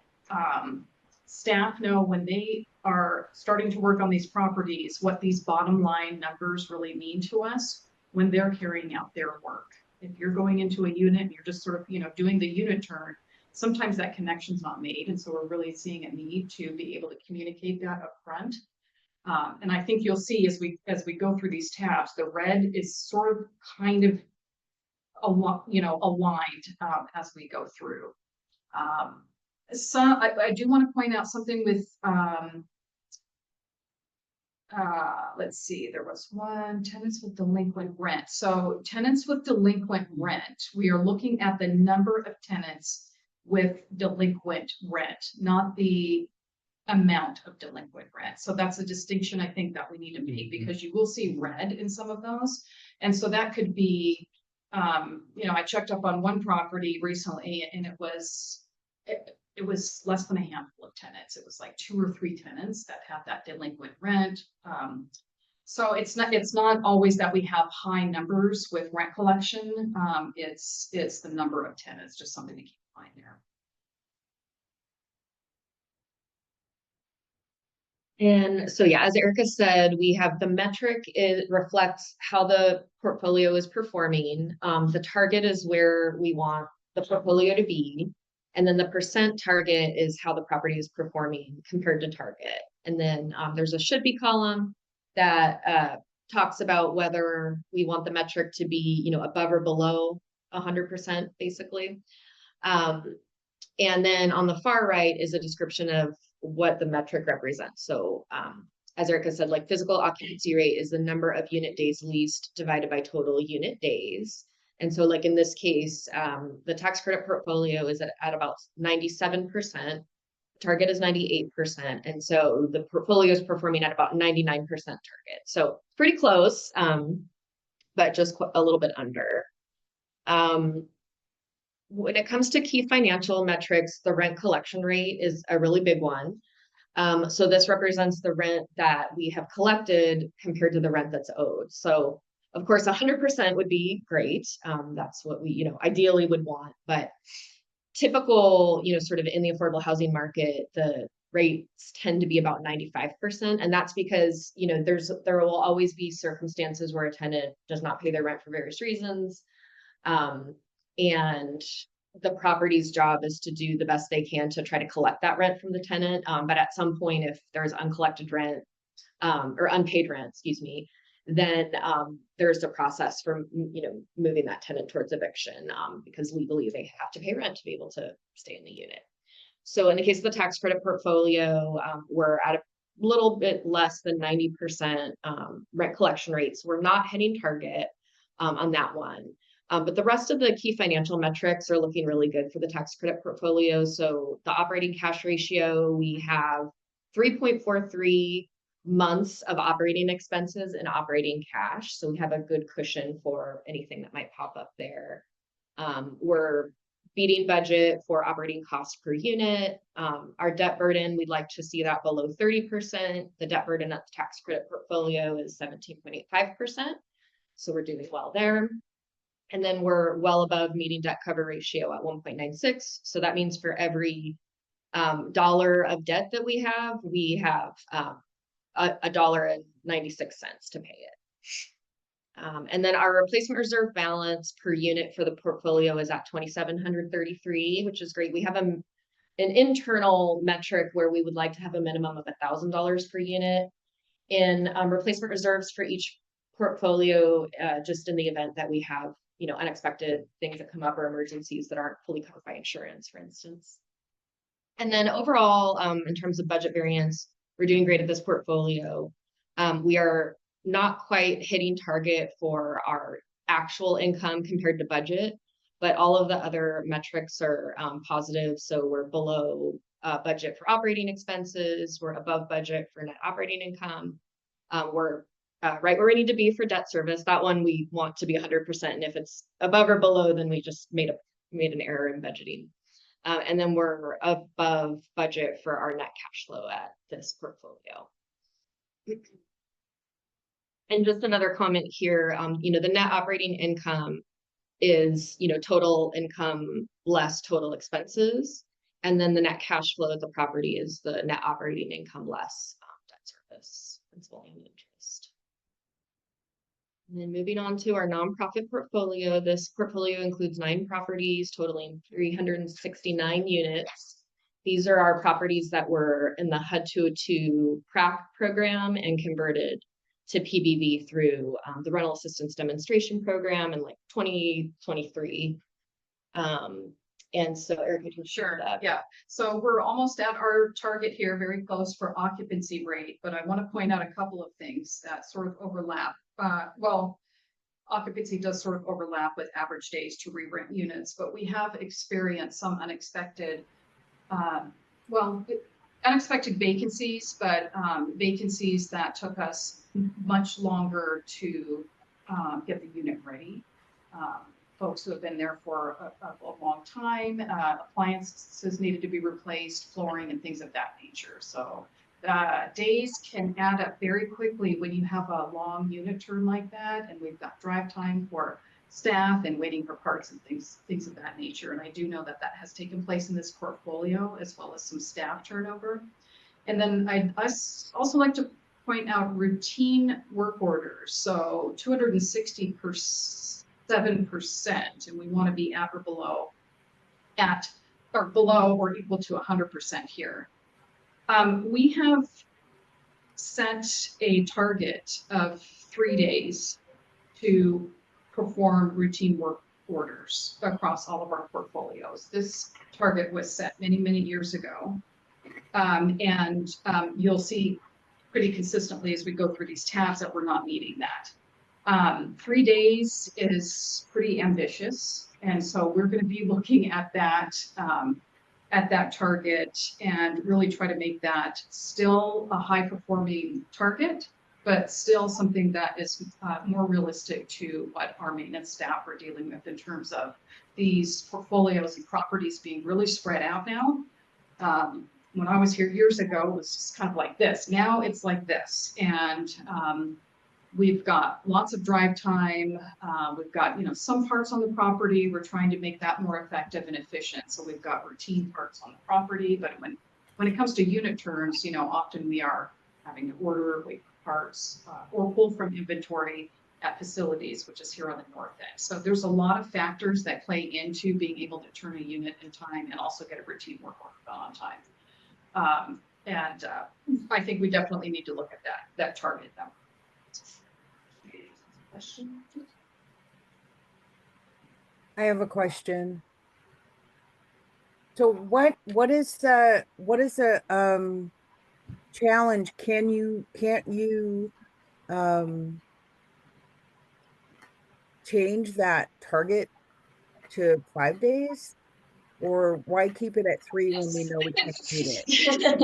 staff know when they are starting to work on these properties what these bottom line numbers really mean to us when they're carrying out their work. If you're going into a unit and you're just sort of doing the unit turn, sometimes that connection's not made, and so we're really seeing a need to be able to communicate that up front. And I think you'll see as we go through these tabs, the red is sort of kind of aligned as we go through. So I do want to point out something with let's see, there was one, tenants with delinquent rent. So tenants with delinquent rent, we are looking at the number of tenants with delinquent rent, not the amount of delinquent rent. So that's a distinction I think that we need to make, because you will see red in some of those. And so that could be, I checked up on one property recently, and it was less than a handful of tenants. It was like 2 or 3 tenants that had that delinquent rent. So it's not always that we have high numbers with rent collection. It's the number of tenants, just something to keep in mind there. And so, yeah, as Erica said, we have the metric, it reflects how the portfolio is performing. The target is where we want the portfolio to be. And then the percent target is how the property is performing compared to target. And then there's a should be column that talks about whether we want the metric to be, above or below 100%, basically. And then on the far right is a description of what the metric represents. So as Erica said, like physical occupancy rate is the number of unit days leased divided by total unit days. And so like in this case, the tax credit portfolio is at about 97%. Target is 98%. And so the portfolio is performing at about 99% target. So pretty close, but just a little bit under. When it comes to key financial metrics, the rent collection rate is a really big one. So this represents the rent that we have collected compared to the rent that's owed. So of course, 100% would be great. That's what we, ideally would want, but typical, sort of in the affordable housing market, the rates tend to be about 95%. And that's because, there will always be circumstances where a tenant does not pay their rent for various reasons. And the property's job is to do the best they can to try to collect that rent from the tenant. But at some point, if there's uncollected rent, or unpaid rent, excuse me, then there's a process for moving that tenant towards eviction, because legally they have to pay rent to be able to stay in the unit. So in the case of the tax credit portfolio, we're at a little bit less than 90% rent collection rates. We're not hitting target on that one. But the rest of the key financial metrics are looking really good for the tax credit portfolio. So the operating cash ratio, we have 3.43 months of operating expenses and operating cash. So we have a good cushion for anything that might pop up there. We're beating budget for operating costs per unit. Our debt burden, we'd like to see that below 30%. The debt burden at the tax credit portfolio is 17.85%. So we're doing well there. And then we're well above meeting debt cover ratio at 1.96. So that means for every dollar of debt that we have $1.96 to pay it. And then our replacement reserve balance per unit for the portfolio is at 2,733, which is great. We have an internal metric where we would like to have a minimum of $1,000 per unit in replacement reserves for each portfolio, just in the event that we have, unexpected things that come up or emergencies that aren't fully covered by insurance, for instance. And then overall, in terms of budget variance, we're doing great at this portfolio. We are not quite hitting target for our actual income compared to budget, but all of the other metrics are positive. So we're below budget for operating expenses. We're above budget for net operating income. We're right where we need to be for debt service. That one we want to be 100%. And if it's above or below, then we just made an error in budgeting. And then we're above budget for our net cash flow at this portfolio. And just another comment here, the net operating income is, total income less total expenses. And then the net cash flow of the property is the net operating income less debt service, principal and interest. And then moving on to our nonprofit portfolio, this portfolio includes 9 properties totaling 369 units. These are our properties that were in the HUD 202 PRAC program and converted to PBV through the rental assistance demonstration program in like 2023. And so Erica, can you share that? Yeah. So we're almost at our target here, very close for occupancy rate, but I want to point out a couple of things that sort of overlap. Well, occupancy does sort of overlap with average days to re-rent units, but we have experienced some unexpected, unexpected vacancies, but vacancies that took us much longer to get the unit ready. Folks who have been there for a long time, appliances needed to be replaced, flooring and things of that nature. So days can add up very quickly when you have a long unit turn like that, and we've got drive time for staff and waiting for parts and things of that nature. And I do know that has taken place in this portfolio, as well as some staff turnover. And then I'd also like to point out routine work orders. So 267%, and we want to be at or below or equal to 100% here. We have set a target of 3 days to perform routine work orders across all of our portfolios. This target was set many, many years ago. You'll see pretty consistently as we go through these tabs that we're not meeting that. 3 days is pretty ambitious. And so we're going to be looking at that target and really try to make that still a high performing target, but still something that is more realistic to what our maintenance staff are dealing with in terms of these portfolios and properties being really spread out now. when I was here years ago, it was just kind of like this. Now it's like this. And we've got lots of drive time. We've got, some parts on the property. We're trying to make that more effective and efficient. So we've got routine parts on the property. But when it comes to unit turns, often we are having to order, wait for parts, or pull from inventory at facilities, which is here on the north end. So there's a lot of factors that play into being able to turn a unit in time and also get a routine work order done on time. I think we definitely need to look at that target number. Question? I have a question. So what is the challenge? Can't you change that target to 5 days? Or why keep it at 3 when we know we can't meet it?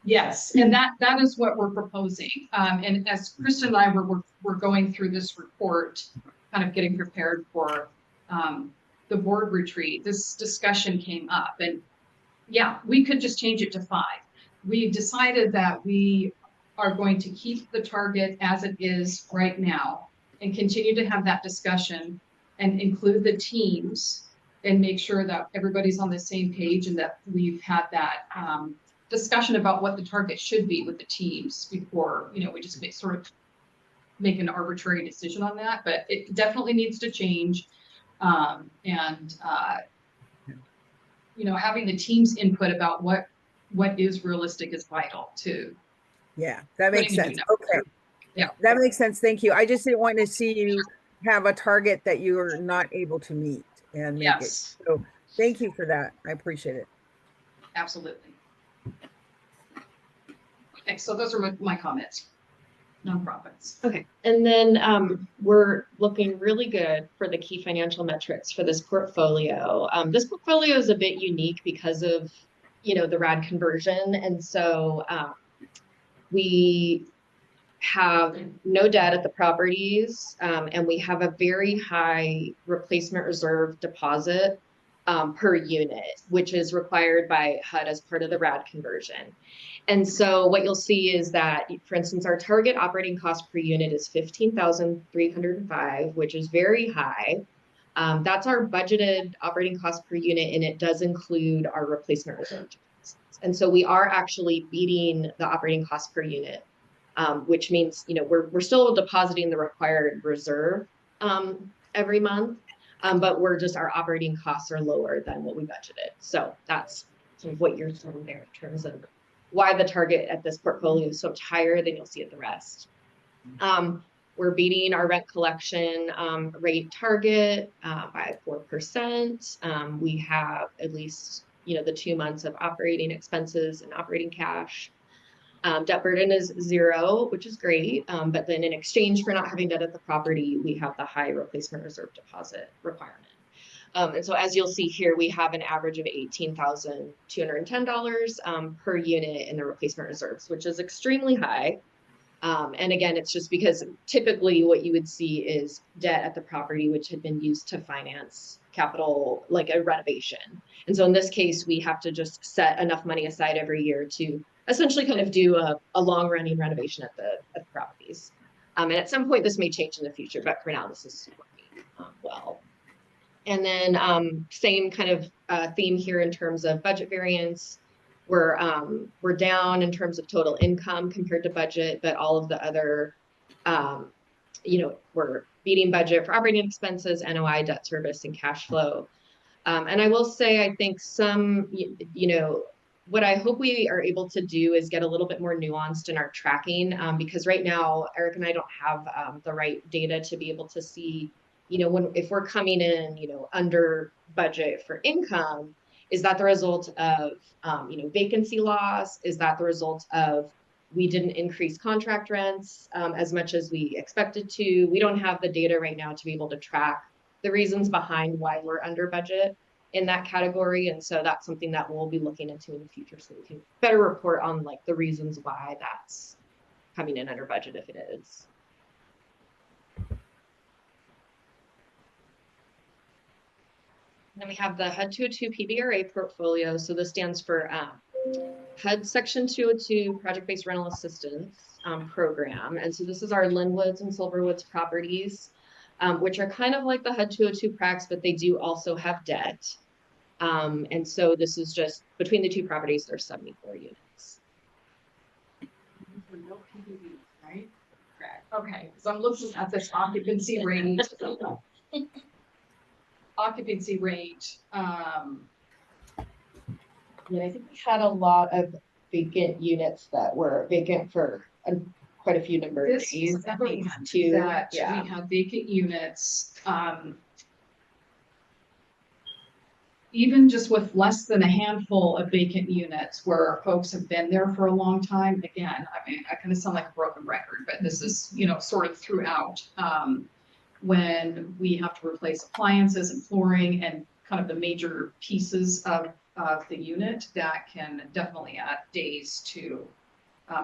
Yes, and that is what we're proposing. And as Kristen and I were going through this report, kind of getting prepared for the board retreat, this discussion came up. And yeah, we could just change it to 5. We decided that we are going to keep the target as it is right now and continue to have that discussion and include the teams and make sure that everybody's on the same page and that we've had that discussion about what the target should be with the teams before, we just make an arbitrary decision on that, but it definitely needs to change. Having the team's input about what is realistic is vital to. Yeah, that makes sense. Okay. Yeah, that makes sense. Thank you. I just didn't want to see you have a target that you are not able to meet and make it. So thank you for that. I appreciate it. Absolutely. Okay, so those are my comments. Nonprofits. Okay, and then we're looking really good for the key financial metrics for this portfolio. This portfolio is a bit unique because of, the RAD conversion. And so we have no debt at the properties, and we have a very high replacement reserve deposit per unit, which is required by HUD as part of the RAD conversion. And so what you'll see is that, for instance, our target operating cost per unit is $15,305, which is very high. That's our budgeted operating cost per unit, and it does include our replacement reserve deposits. And so we are actually beating the operating cost per unit, which means, we're still depositing the required reserve every month, but our operating costs are lower than what we budgeted. So that's sort of what you're seeing there in terms of why the target at this portfolio is so much higher than you'll see at the rest. We're beating our rent collection rate target by 4%. We have at least, the 2 months of operating expenses and operating cash. Debt burden is 0, which is great. But then in exchange for not having debt at the property, we have the high replacement reserve deposit requirement. And so as you'll see here, we have an average of $18,210 per unit in the replacement reserves, which is extremely high. And again, it's just because typically what you would see is debt at the property, which had been used to finance capital, like a renovation. And so in this case, we have to just set enough money aside every year to essentially kind of do a long running renovation at the properties. And at some point this may change in the future, but for now this is working well. And then same kind of theme here in terms of budget variance. We're down in terms of total income compared to budget, but all of the other, we're beating budget for operating expenses, NOI, debt service, and cash flow. And I will say, I think what I hope we are able to do is get a little bit more nuanced in our tracking, because right now, Eric and I don't have the right data to be able to see, if we're coming in, under budget for income, is that the result of, vacancy loss? Is that the result of we didn't increase contract rents as much as we expected to? We don't have the data right now to be able to track the reasons behind why we're under budget in that category. And so that's something that we'll be looking into in the future so we can better report on the reasons why that's coming in under budget if it is. Then we have the HUD 202 PBRA portfolio. So this stands for HUD Section 202 Project-Based Rental Assistance Program. And so this is our Linwoods and Silverwoods properties, which are kind of like the HUD 202 pracs, but they do also have debt. And so this is just between the two properties, there's 74 units. No PDD, right? Correct. Okay, so I'm looking at this occupancy rate. Occupancy rate, Yeah, I think we had a lot of vacant units that were vacant for quite a few number of this days. is evident Too. that Yeah. we have vacant units, even just with less than a handful of vacant units where folks have been there for a long time. Again, I mean, I kind of sound like a broken record, but this is, you know, sort of throughout, when we have to replace appliances and flooring and kind of the major pieces of the unit, that can definitely add days to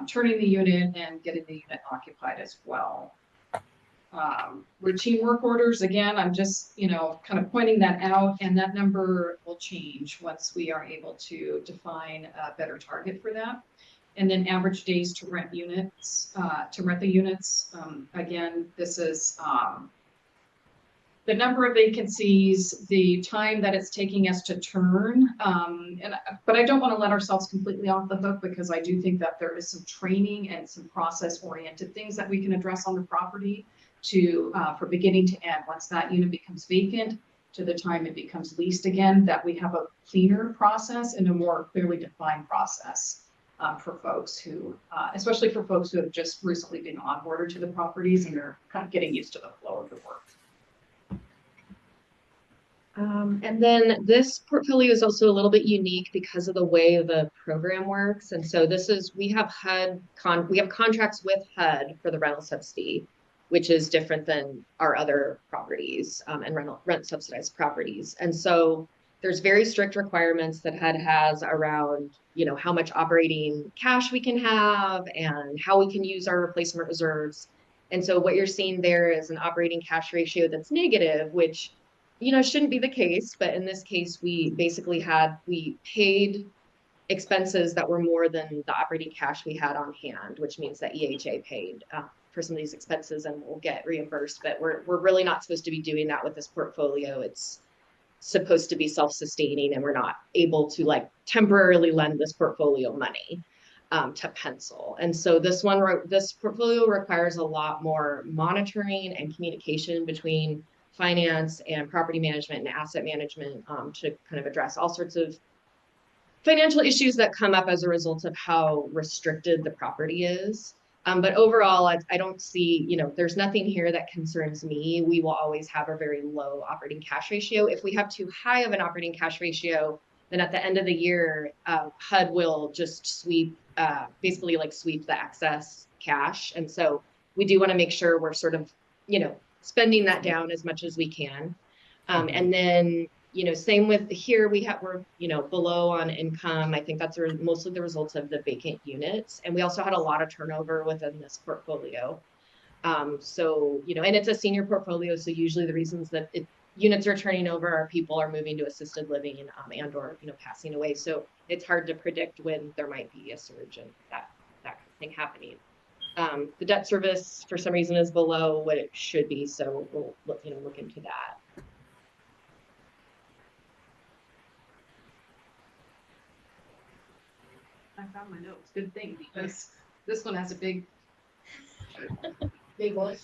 turning the unit and getting the unit occupied as well. Routine work orders, again, I'm just, you know, kind of pointing that out, and that number will change once we are able to define a better target for that. And then average days to rent units, to rent the units. Again, this is the number of vacancies, the time that it's taking us to turn. But I don't want to let ourselves completely off the hook, because I do think that there is some training and some process-oriented things that we can address on the property to for beginning to end. Once that unit becomes vacant to the time it becomes leased again, that we have a cleaner process and a more clearly defined process for folks who, especially for folks who have just recently been onboarded to the properties and are kind of getting used to the flow of the work. And then this portfolio is also a little bit unique because of the way the program works. And so this is, we have contracts with HUD for the rental subsidy, which is different than our other properties and rent subsidized properties. And so there's very strict requirements that HUD has around, you know, how much operating cash we can have and how we can use our replacement reserves. And so what you're seeing there is an operating cash ratio that's negative, which, you know, shouldn't be the case, but in this case, we basically we paid expenses that were more than the operating cash we had on hand, which means that EHA paid for some of these expenses and we'll get reimbursed, but we're really not supposed to be doing that with this portfolio. It's supposed to be self-sustaining, and we're not able to like temporarily lend this portfolio money to pencil. And so this portfolio requires a lot more monitoring and communication between finance and property management and asset management to kind of address all sorts of financial issues that come up as a result of how restricted the property is. But overall, I don't see, you know, there's nothing here that concerns me. We will always have a very low operating cash ratio. If we have too high of an operating cash ratio, then at the end of the year, HUD will just basically like sweep the excess cash. And so we do want to make sure we're sort of, you know, spending that down as much as we can. And then, you know, same with here, we're, you know, below on income. I think that's mostly the result of the vacant units. And we also had a lot of turnover within this portfolio. So, you know, and it's a senior portfolio. So usually the reasons that units are turning over are people are moving to assisted living and or, you know, passing away. So it's hard to predict when there might be a surge in that kind of thing happening. The debt service for some reason is below what it should be. So we'll look into that. I found my notes. Good thing, because this one has a big one.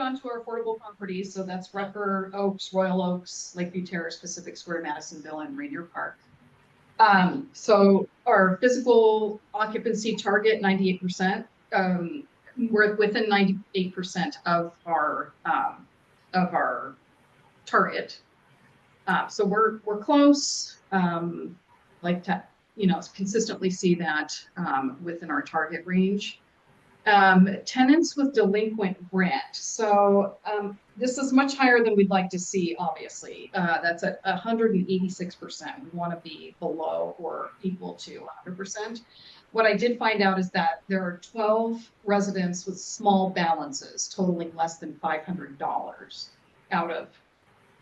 on to our affordable properties. So that's Rucker Oaks, Royal Oaks, Lakeview Terrace, Pacific Square, Madisonville, and Rainier Park. So our physical occupancy target, 98%. We're within 98% of our target. So we're close. Like to, you know, consistently see that within our target range. Tenants with delinquent rent. So this is much higher than we'd like to see, obviously. That's at 186%. We want to be below or equal to 100%. What I did find out is that there are 12 residents with small balances totaling less than $500 out of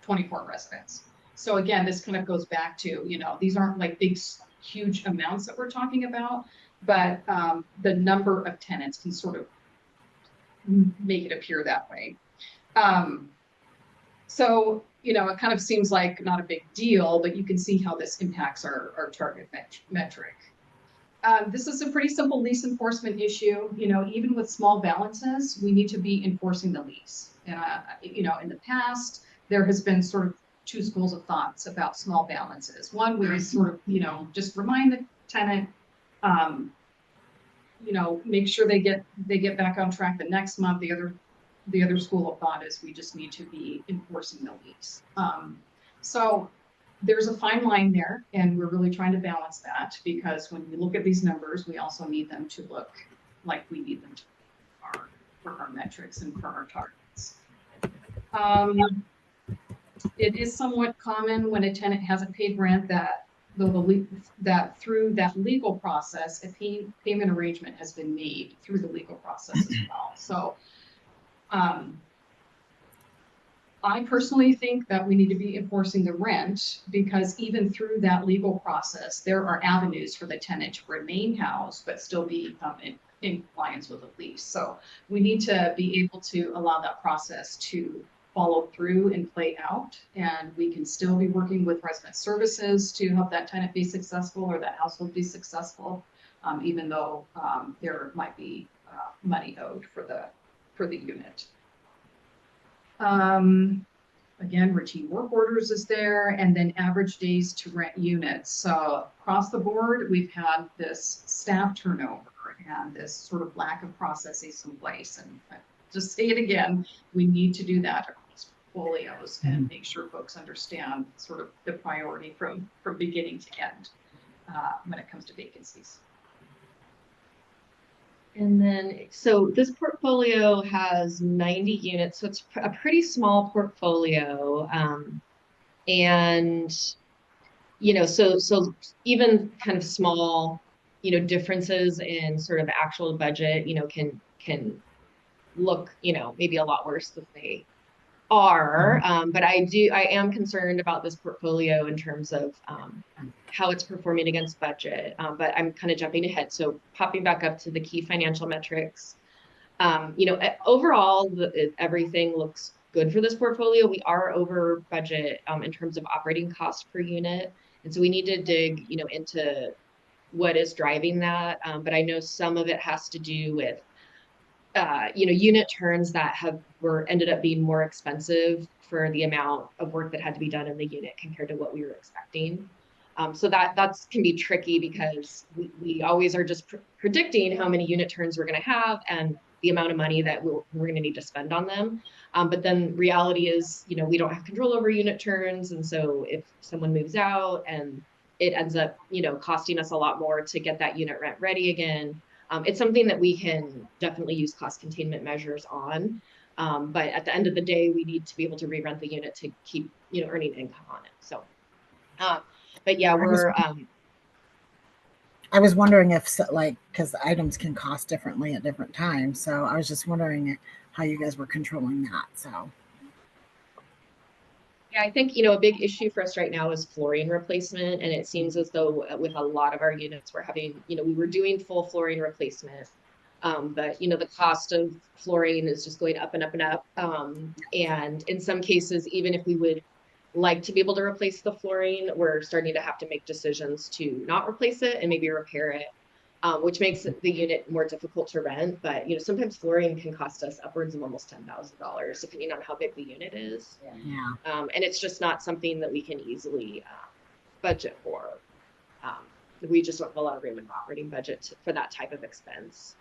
24 residents. So again, this kind of goes back to, these aren't like big, huge amounts that we're talking about, but the number of tenants can sort of make it appear that way. So, it kind of seems like not a big deal, but you can see how this impacts our target metric. This is a pretty simple lease enforcement issue. Even with small balances, we need to be enforcing the lease. And, in the past, there has been sort of two schools of thoughts about small balances. One was sort of, just remind the tenant, make sure they get back on track the next month. The other school of thought is we just need to be enforcing the lease. So there's a fine line there, and we're really trying to balance that, because when we look at these numbers, we also need them to look like we need them to for our metrics and for our targets. It is somewhat common when a tenant hasn't paid rent that through that legal process, a payment arrangement has been made through the legal process as well. So I personally think that we need to be enforcing the rent, because even through that legal process, there are avenues for the tenant to remain housed, but still be in compliance with the lease. So we need to be able to allow that process to follow through and play out. And we can still be working with resident services to help that tenant be successful or that household be successful, even though there might be money owed for the unit. Again, routine work orders is there, and then average days to rent units. So across the board, we've had this staff turnover and this sort of lack of processes in place. And just say it again, we need to do that across portfolios and make sure folks understand sort of the priority from beginning to end when it comes to vacancies. And then, so this portfolio has 90 units, so it's a pretty small portfolio. And, so even kind of small, differences in sort of actual budget, can look, maybe a lot worse than they are. But I am concerned about this portfolio in terms of how it's performing against budget. But I'm kind of jumping ahead. So popping back up to the key financial metrics, overall, everything looks good for this portfolio. We are over budget in terms of operating costs per unit. And so we need to dig, into what is driving that. But I know some of it has to do with unit turns that ended up being more expensive for the amount of work that had to be done in the unit compared to what we were expecting. So that can be tricky, because we always are just predicting how many unit turns we're going to have and the amount of money that we're going to need to spend on them. But then reality is, we don't have control over unit turns. And so if someone moves out and it ends up, costing us a lot more to get that unit rent ready again, it's something that we can definitely use cost containment measures on. But at the end of the day, we need to be able to re-rent the unit to keep, earning income on it. So, but yeah, I was wondering if, because items can cost differently at different times. So I was just wondering how you guys were controlling that. So. Yeah, I think, a big issue for us right now is flooring replacement. And it seems as though with a lot of our units, we're having, we were doing full flooring replacement. But, the cost of flooring is just going up and up and up. And in some cases, even if we would like to be able to replace the flooring, we're starting to have to make decisions to not replace it and maybe repair it, which makes the unit more difficult to rent. But, sometimes flooring can cost us upwards of almost $10,000, depending on how big the unit is. Yeah. And it's just not something that we can easily budget for. We just don't have a lot of room in the operating budget for that type of expense.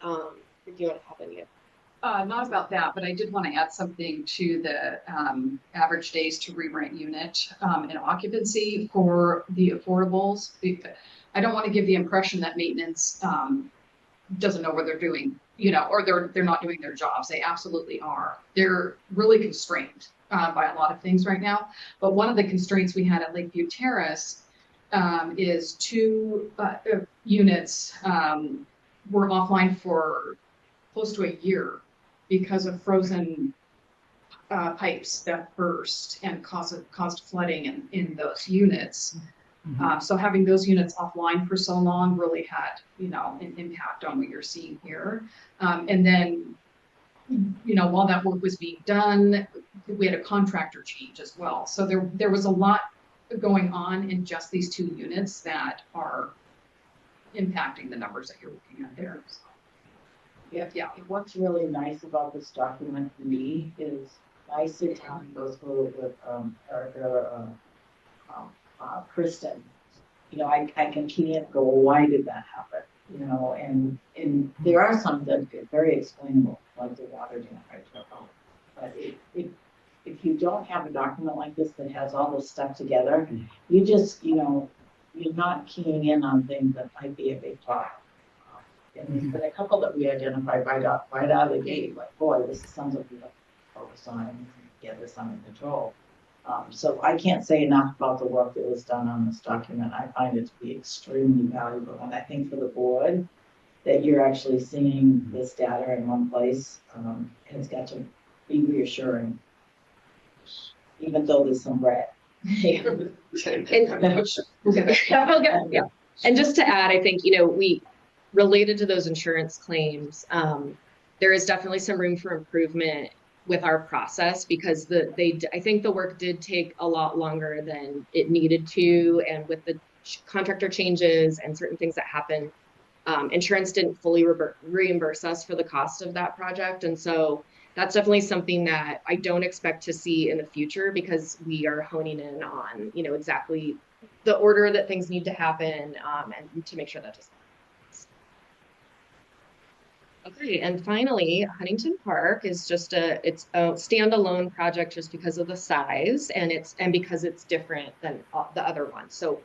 Do you want to have any? Not about that, but I did want to add something to the average days to re-rent unit and occupancy for the affordables. I don't want to give the impression that maintenance doesn't know what they're doing, or they're not doing their jobs. They absolutely are. They're really constrained by a lot of things right now. But one of the constraints we had at Lakeview Terrace is 2 units were offline for close to a year because of frozen pipes that burst and caused flooding in those units. So having those units offline for so long really had, an impact on what you're seeing here. And then, while that work was being done, we had a contractor change as well. So there was a lot going on in just these 2 units that are impacting the numbers that you're looking at there. Yeah. What's really nice about this document to me is I sit down and go through it with Erica, Kristen. I can key in and go, well, why did that happen? And there are some that are very explainable, like the water damage. But if you don't have a document like this that has all this stuff together, you just, you're not keying in on things that might be a big problem. And there's been a couple that we identified right out of the gate, like, boy, this is something we have to focus on and get this under control. So I can't say enough about the work that was done on this document. I find it to be extremely valuable. And I think for the board, that you're actually seeing this data in one place, has got to be reassuring, even though there's some red. And just to add, I think, we related to those insurance claims, there is definitely some room for improvement with our process because I think the work did take a lot longer than it needed to. And with the contractor changes and certain things that happened, insurance didn't fully reimburse us for the cost of that project. And so that's definitely something that I don't expect to see in the future because we are honing in on, exactly the order that things need to happen, and to make sure that just happens. Okay, and finally, Huntington Park is just it's a standalone project just because of the size and because it's different than the other ones. So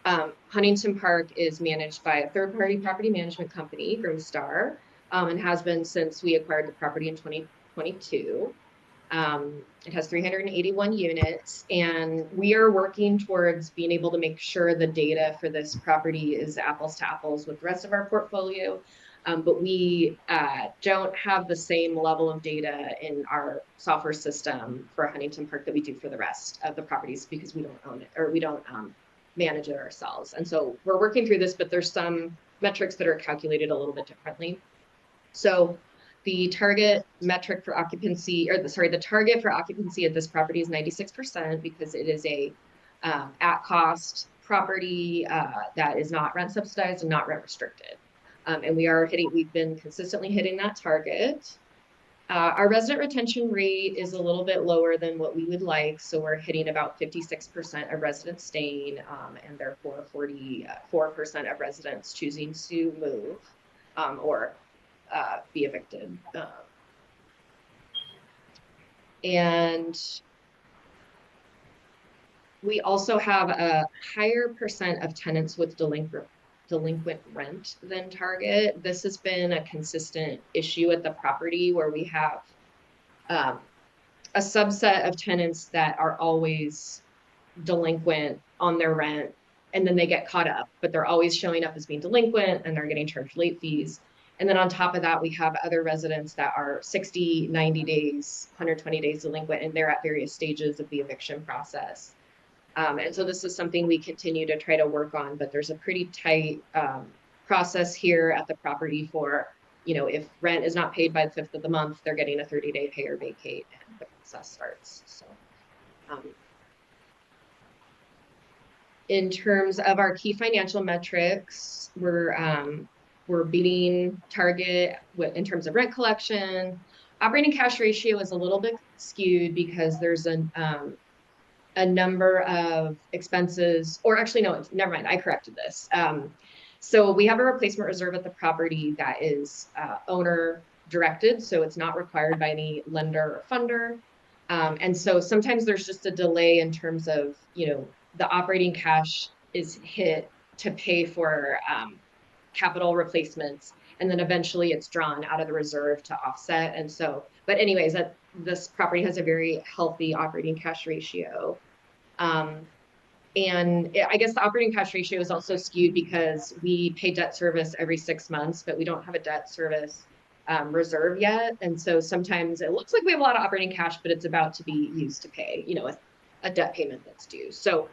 Huntington Park is managed by a third-party property management company, Grimstar, and has been since we acquired the property in 2022. It has 381 units, and we are working towards being able to make sure the data for this property is apples to apples with the rest of our portfolio. But we don't have the same level of data in our software system for Huntington Park that we do for the rest of the properties because we don't own it or we don't manage it ourselves. And so we're working through this, but there's some metrics that are calculated a little bit differently. So the target metric for occupancy, the target for occupancy at this property is 96% because it is a at cost property that is not rent subsidized and not rent restricted. And we've been consistently hitting that target. Our resident retention rate is a little bit lower than what we would like. So we're hitting about 56% of residents staying, and therefore 44% of residents choosing to move or be evicted. And we also have a higher percent of tenants with delinquent rent than target. This has been a consistent issue at the property where we have a subset of tenants that are always delinquent on their rent and then they get caught up, but they're always showing up as being delinquent and they're getting charged late fees. And then on top of that, we have other residents that are 60, 90 days, 120 days delinquent, and they're at various stages of the eviction process. And so this is something we continue to try to work on, but there's a pretty tight process here at the property for, if rent is not paid by the 5th of the month, they're getting a 30-day pay or vacate and the process starts. So in terms of our key financial metrics, we're beating target in terms of rent collection. Operating cash ratio is a little bit skewed because there's a number of expenses, or actually, no, never mind, I corrected this. So we have a replacement reserve at the property that is owner directed, so it's not required by any lender or funder. And so sometimes there's just a delay in terms of, the operating cash is hit to pay for capital replacements, and then eventually it's drawn out of the reserve to offset. And so, but anyways, this property has a very healthy operating cash ratio. And I guess the operating cash ratio is also skewed because we pay debt service every 6 months, but we don't have a debt service reserve yet. And so sometimes it looks like we have a lot of operating cash, but it's about to be used to pay, you know, a debt payment that's due. So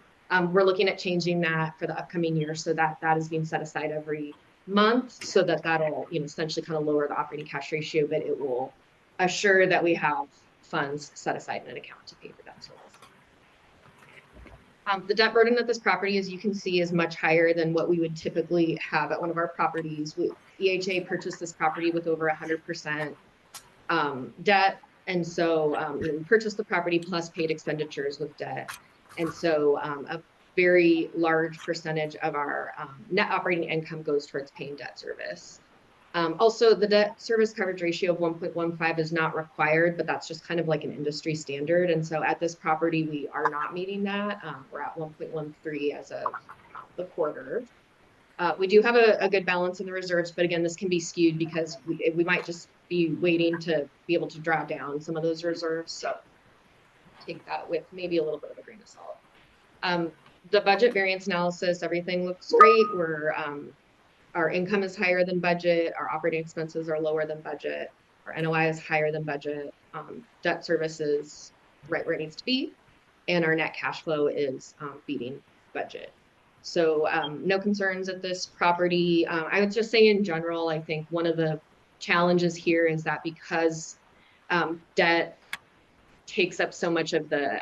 we're looking at changing that for the upcoming year so that that is being set aside every month so that that'll, you know, essentially kind of lower the operating cash ratio, but it will assure that we have funds set aside in an account to pay for debt service. The debt burden of this property, as you can see, is much higher than what we would typically have at one of our properties. EHA purchased this property with over 100% debt. And so we purchased the property plus paid expenditures with debt. And so a very large percentage of our net operating income goes towards paying debt service. Also, the debt service coverage ratio of 1.15 is not required, but that's just kind of like an industry standard. And so at this property, we are not meeting that. We're at 1.13 as of the quarter. We do have a good balance in the reserves, but again, this can be skewed because we might just be waiting to be able to draw down some of those reserves. So take that with maybe a little bit of a grain of salt. The budget variance analysis, everything looks great. Our income is higher than budget. Our operating expenses are lower than budget. Our NOI is higher than budget. Debt service is right where it needs to be. And our net cash flow is beating budget. So no concerns at this property. I would just say in general, I think one of the challenges here is that because debt takes up so much of the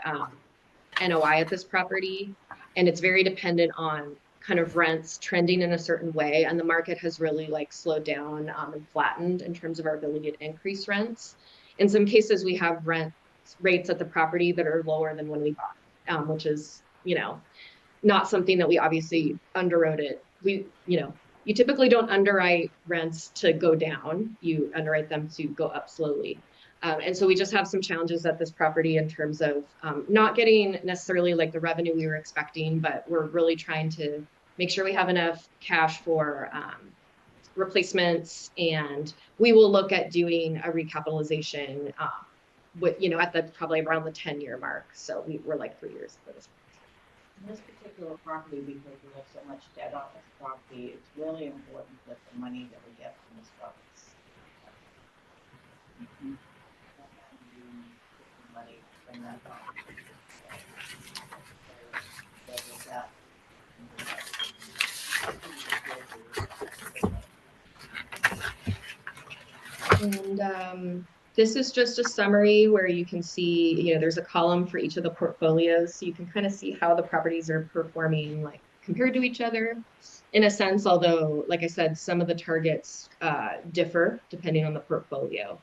NOI at this property, and it's very dependent on kind of rents trending in a certain way, and the market has really like slowed down and flattened in terms of our ability to increase rents. In some cases, we have rent rates at the property that are lower than when we bought, which is, you know, not something that we obviously underwrote it. You typically don't underwrite rents to go down. You underwrite them to go up slowly. And so we just have some challenges at this property in terms of not getting necessarily like the revenue we were expecting, but we're really trying to make sure we have enough cash for replacements. And we will look at doing a recapitalization with, you know, at the probably around the 10-year mark. So we're like 3 years for this. In this particular property, because we have so much debt on this property, it's really important that the money that we get from this property money from that And this is just a summary where you can see, you know, there's a column for each of the portfolios. So you can kind of see how the properties are performing like compared to each other in a sense, although, like I said, some of the targets differ depending on the portfolio.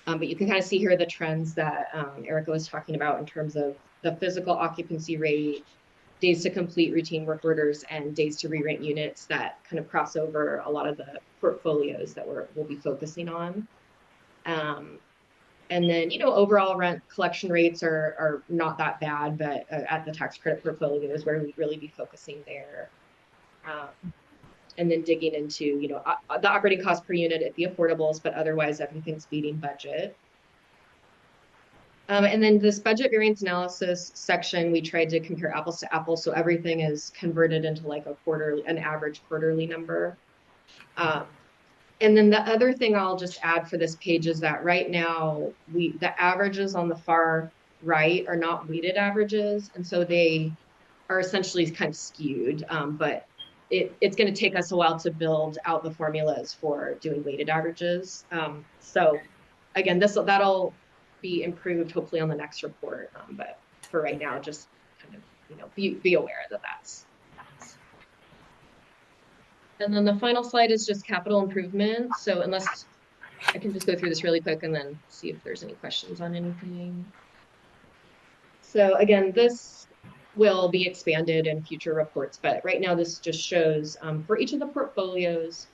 But you can kind of see here the trends that Erica was talking about in terms of the physical occupancy rate, days to complete routine work orders, and days to re-rent units that kind of cross over a lot of the portfolios that we'll be focusing on. And then, you know, overall rent collection rates are not that bad, but at the tax credit portfolio is where we'd really be focusing there. And then digging into, you know, the operating cost per unit at the affordables, but otherwise everything's beating budget. And then this budget variance analysis section, we tried to compare apples to apples. So everything is converted into like an average quarterly number. And then the other thing I'll just add for this page is that right now, the averages on the far right are not weighted averages. And so they are essentially kind of skewed, but it's going to take us a while to build out the formulas for doing weighted averages. So again, that'll be improved hopefully on the next report. But for right now, just kind of, you know, be aware that that's. And then the final slide is just capital improvement. So unless I can just go through this really quick and then see if there's any questions on anything. So again, this will be expanded in future reports, but right now this just shows for each of the portfolios,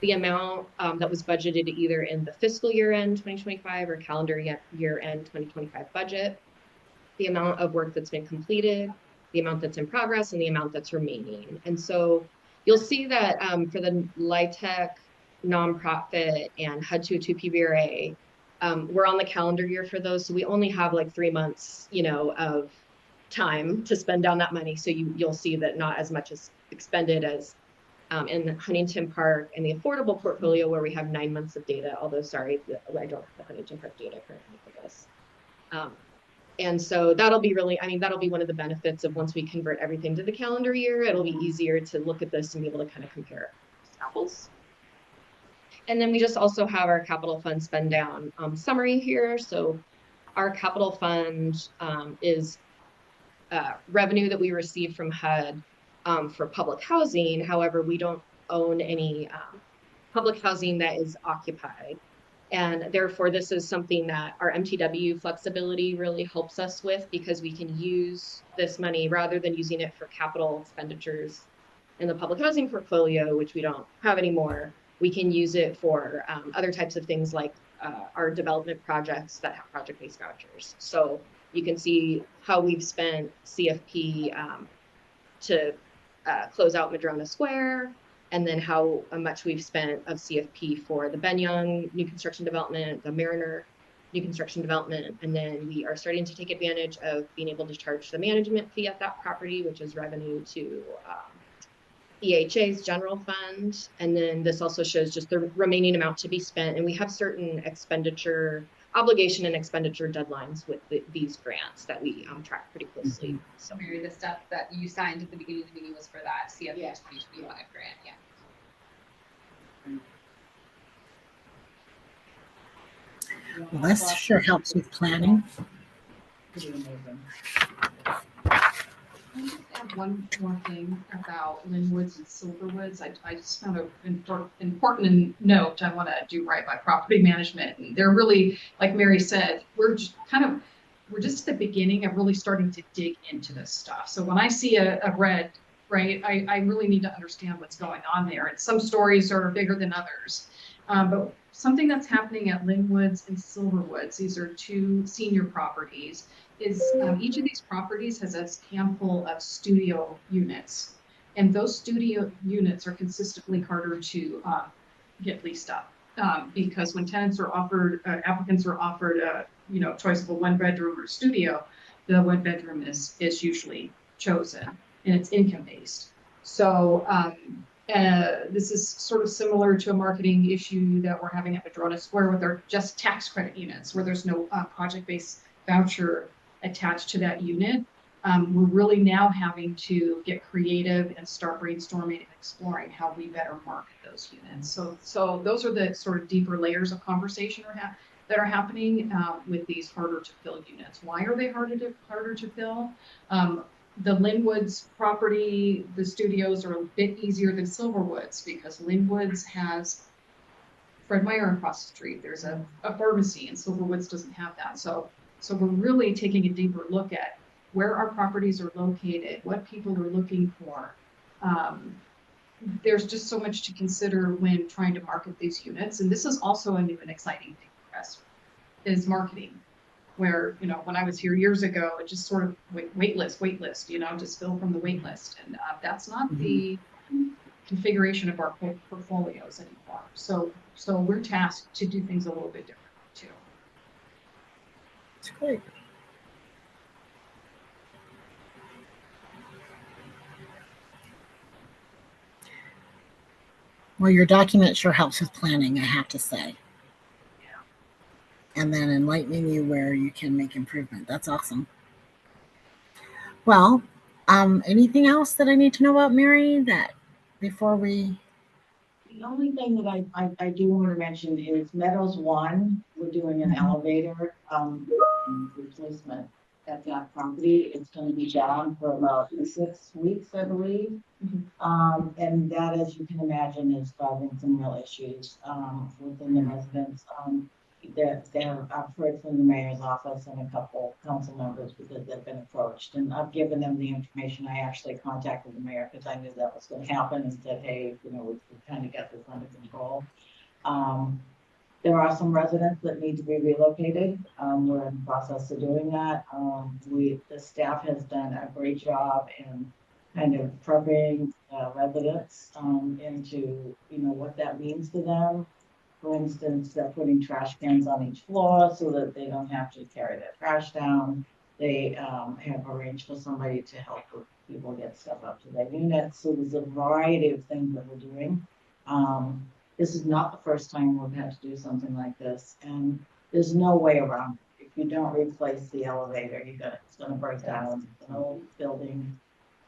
the amount that was budgeted either in the fiscal year end 2025 or calendar year end 2025 budget, the amount of work that's been completed, the amount that's in progress, and the amount that's remaining. And so you'll see that for the LIHTC nonprofit and HUD 202 PBRA, we're on the calendar year for those. So we only have like 3 months, you know, of time to spend down that money. So you'll see that not as much is expended as in Huntington Park and the affordable portfolio where we have 9 months of data, although sorry, I don't have the Huntington Park data currently for this. And so that'll be really, I mean, that'll be one of the benefits of once we convert everything to the calendar year, it'll be easier to look at this and be able to kind of compare apples. And then we just also have our capital fund spend down summary here. So our capital fund is revenue that we receive from HUD for public housing. However, we don't own any public housing that is occupied. And therefore, this is something that our MTW flexibility really helps us with, because we can use this money rather than using it for capital expenditures in the public housing portfolio, which we don't have anymore. We can use it for other types of things like our development projects that have project-based vouchers. So you can see how we've spent CFP to close out Madrona Square, and then how much we've spent of CFP for the Ben Young new construction development, the Mariner new construction development. And then we are starting to take advantage of being able to charge the management fee at that property, which is revenue to EHA's general fund. And then this also shows just the remaining amount to be spent. And we have certain expenditure obligation and expenditure deadlines with these grants that we track pretty closely. So Mary, the stuff that you signed at the beginning of the meeting was for that CFP Yeah. 2025 grant, yeah. Well, this sure helps with planning. Pretty amazing. I just add one more thing about Linwoods and Silverwoods. I just found an important note I want to do right by property management. And they're really, like Mary said, we're just at the beginning of really starting to dig into this stuff. So when I see a red, right, I really need to understand what's going on there. And some stories are bigger than others. But something that's happening at Linwoods and Silverwoods, these are two senior properties, is each of these properties has a handful of studio units. And those studio units are consistently harder to get leased up because when tenants are offered, applicants are offered a choice of a 1-bedroom or studio, the 1-bedroom is usually chosen, and it's income based. So this is sort of similar to a marketing issue that we're having at Madrona Square with our just tax credit units, where there's no project-based voucher attached to that unit. We're really now having to get creative and start brainstorming and exploring how we better market those units. So those are the sort of deeper layers of conversation that are happening with these harder to fill units. Why are they harder to fill? The Linwoods property, the studios are a bit easier than Silverwoods because Linwoods has Fred Meyer across the street. There's a pharmacy, and Silverwoods doesn't have that. So we're really taking a deeper look at where our properties are located, what people are looking for. There's just so much to consider when trying to market these units. And this is also a new and exciting thing for us, is marketing. Where, when I was here years ago, it just sort of wait list, just fill from the wait list. And that's not the configuration of our portfolios anymore. So we're tasked to do things a little bit different too. That's great. Well, your document sure helps with planning, I have to say. And then enlightening you where you can make improvement. That's awesome. Well, anything else that I need to know about Mary that before we... The only thing that I do want to mention is Meadows 1, we're doing an elevator replacement at that property. It's going to be down for about 6 weeks, I believe. And that, as you can imagine, is causing some real issues within the residents. I've heard from the mayor's office and a couple council members because they've been approached, and I've given them the information. I actually contacted the mayor because I knew that was going to happen and said, hey, we kind of got this under control. There are some residents that need to be relocated. We're in the process of doing that. The staff has done a great job in kind of prepping residents into what that means to them. For instance, they're putting trash cans on each floor so that they don't have to carry their trash down. They have arranged for somebody to help with people get stuff up to their units. So there's a variety of things that we're doing. This is not the first time we've had to do something like this, and there's no way around it. If you don't replace the elevator, it's gonna break down. It's an old building,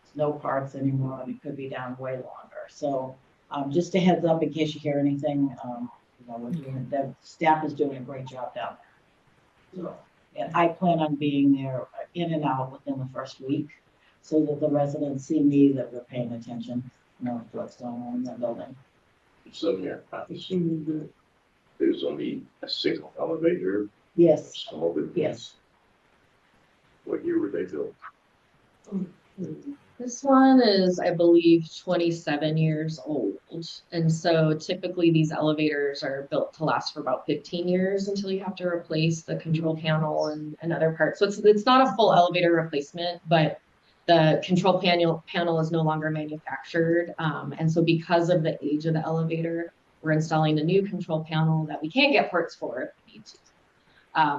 there's no parts anymore, and it could be down way longer. So just a heads up in case you hear anything. The staff is doing a great job down there. So, and I plan on being there in and out within the first week so that the residents see me, that we're paying attention, to what's going on in the building. So here, there's only a single elevator. Yes, Some of it. yes. What year were they built? This one is, I believe, 27 years old. And so typically these elevators are built to last for about 15 years until you have to replace the control panel and other parts. So it's not a full elevator replacement, but the control panel is no longer manufactured. And so because of the age of the elevator, we're installing a new control panel that we can't get parts for if we need to.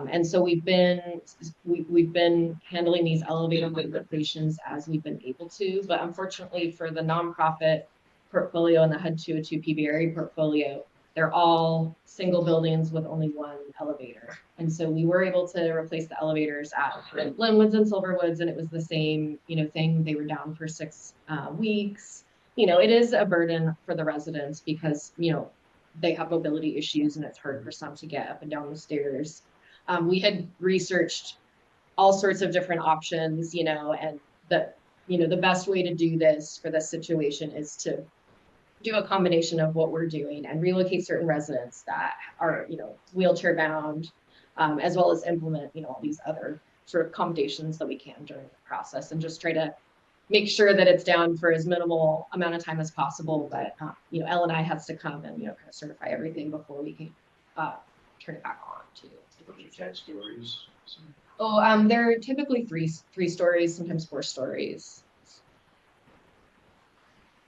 And so we've been handling these elevator modifications as we've been able to, but unfortunately for the nonprofit portfolio and the HUD 202 PBRE portfolio, they're all single buildings with only one elevator. And so we were able to replace the elevators at Linwoods and Silverwoods, and it was the same, thing. They were down for 6 weeks. It is a burden for the residents because, they have mobility issues and it's hard for some to get up and down the stairs. We had researched all sorts of different options, and the best way to do this for this situation is to do a combination of what we're doing and relocate certain residents that are, wheelchair bound, as well as implement, all these other sort of accommodations that we can during the process, and just try to make sure that it's down for as minimal amount of time as possible. But, L&I has to come and, kind of certify everything before we can turn it back on too. 10 stories. Oh, they're typically three stories, sometimes 4 stories.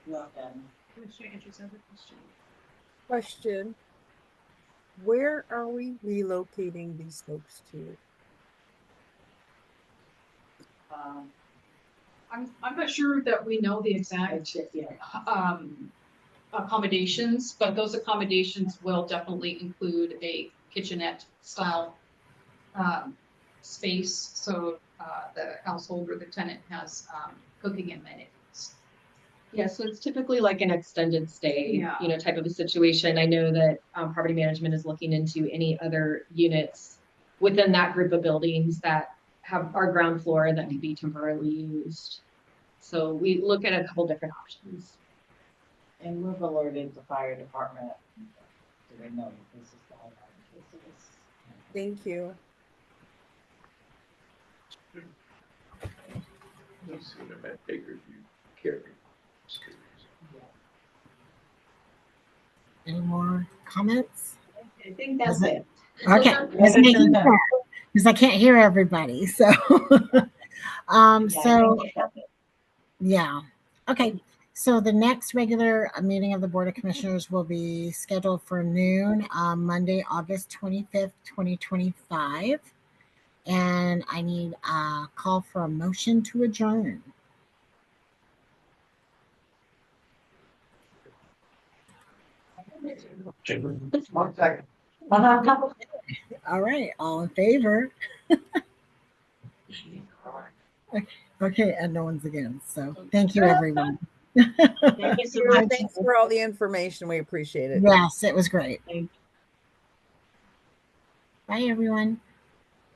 Well done. Question. Where are we relocating these folks to? I'm not sure that we know the exact accommodations, but those accommodations will definitely include a kitchenette style space. So the household or the tenant has cooking amenities. Yeah, so it's typically like an extended stay, Yeah. Type of a situation. I know that property management is looking into any other units within that group of buildings that have our ground floor that could be temporarily used. So we look at a couple different options. And we've alerted the fire department. So they know that this is going on in case of this. Thank you. I've seen them at Baker View caring. Any more comments? I think that's it. Okay, just making sure, because I can't hear everybody, so. Yeah, okay. So the next regular meeting of the Board of Commissioners will be scheduled for noon, Monday, August 25th, 2025. And I need a call for a motion to adjourn. One second. All right, all in favor? Okay, and no one's against. So thank you, everyone. Thank you so much. Thanks for all the information. We appreciate it. Yes, it was great. Bye, everyone.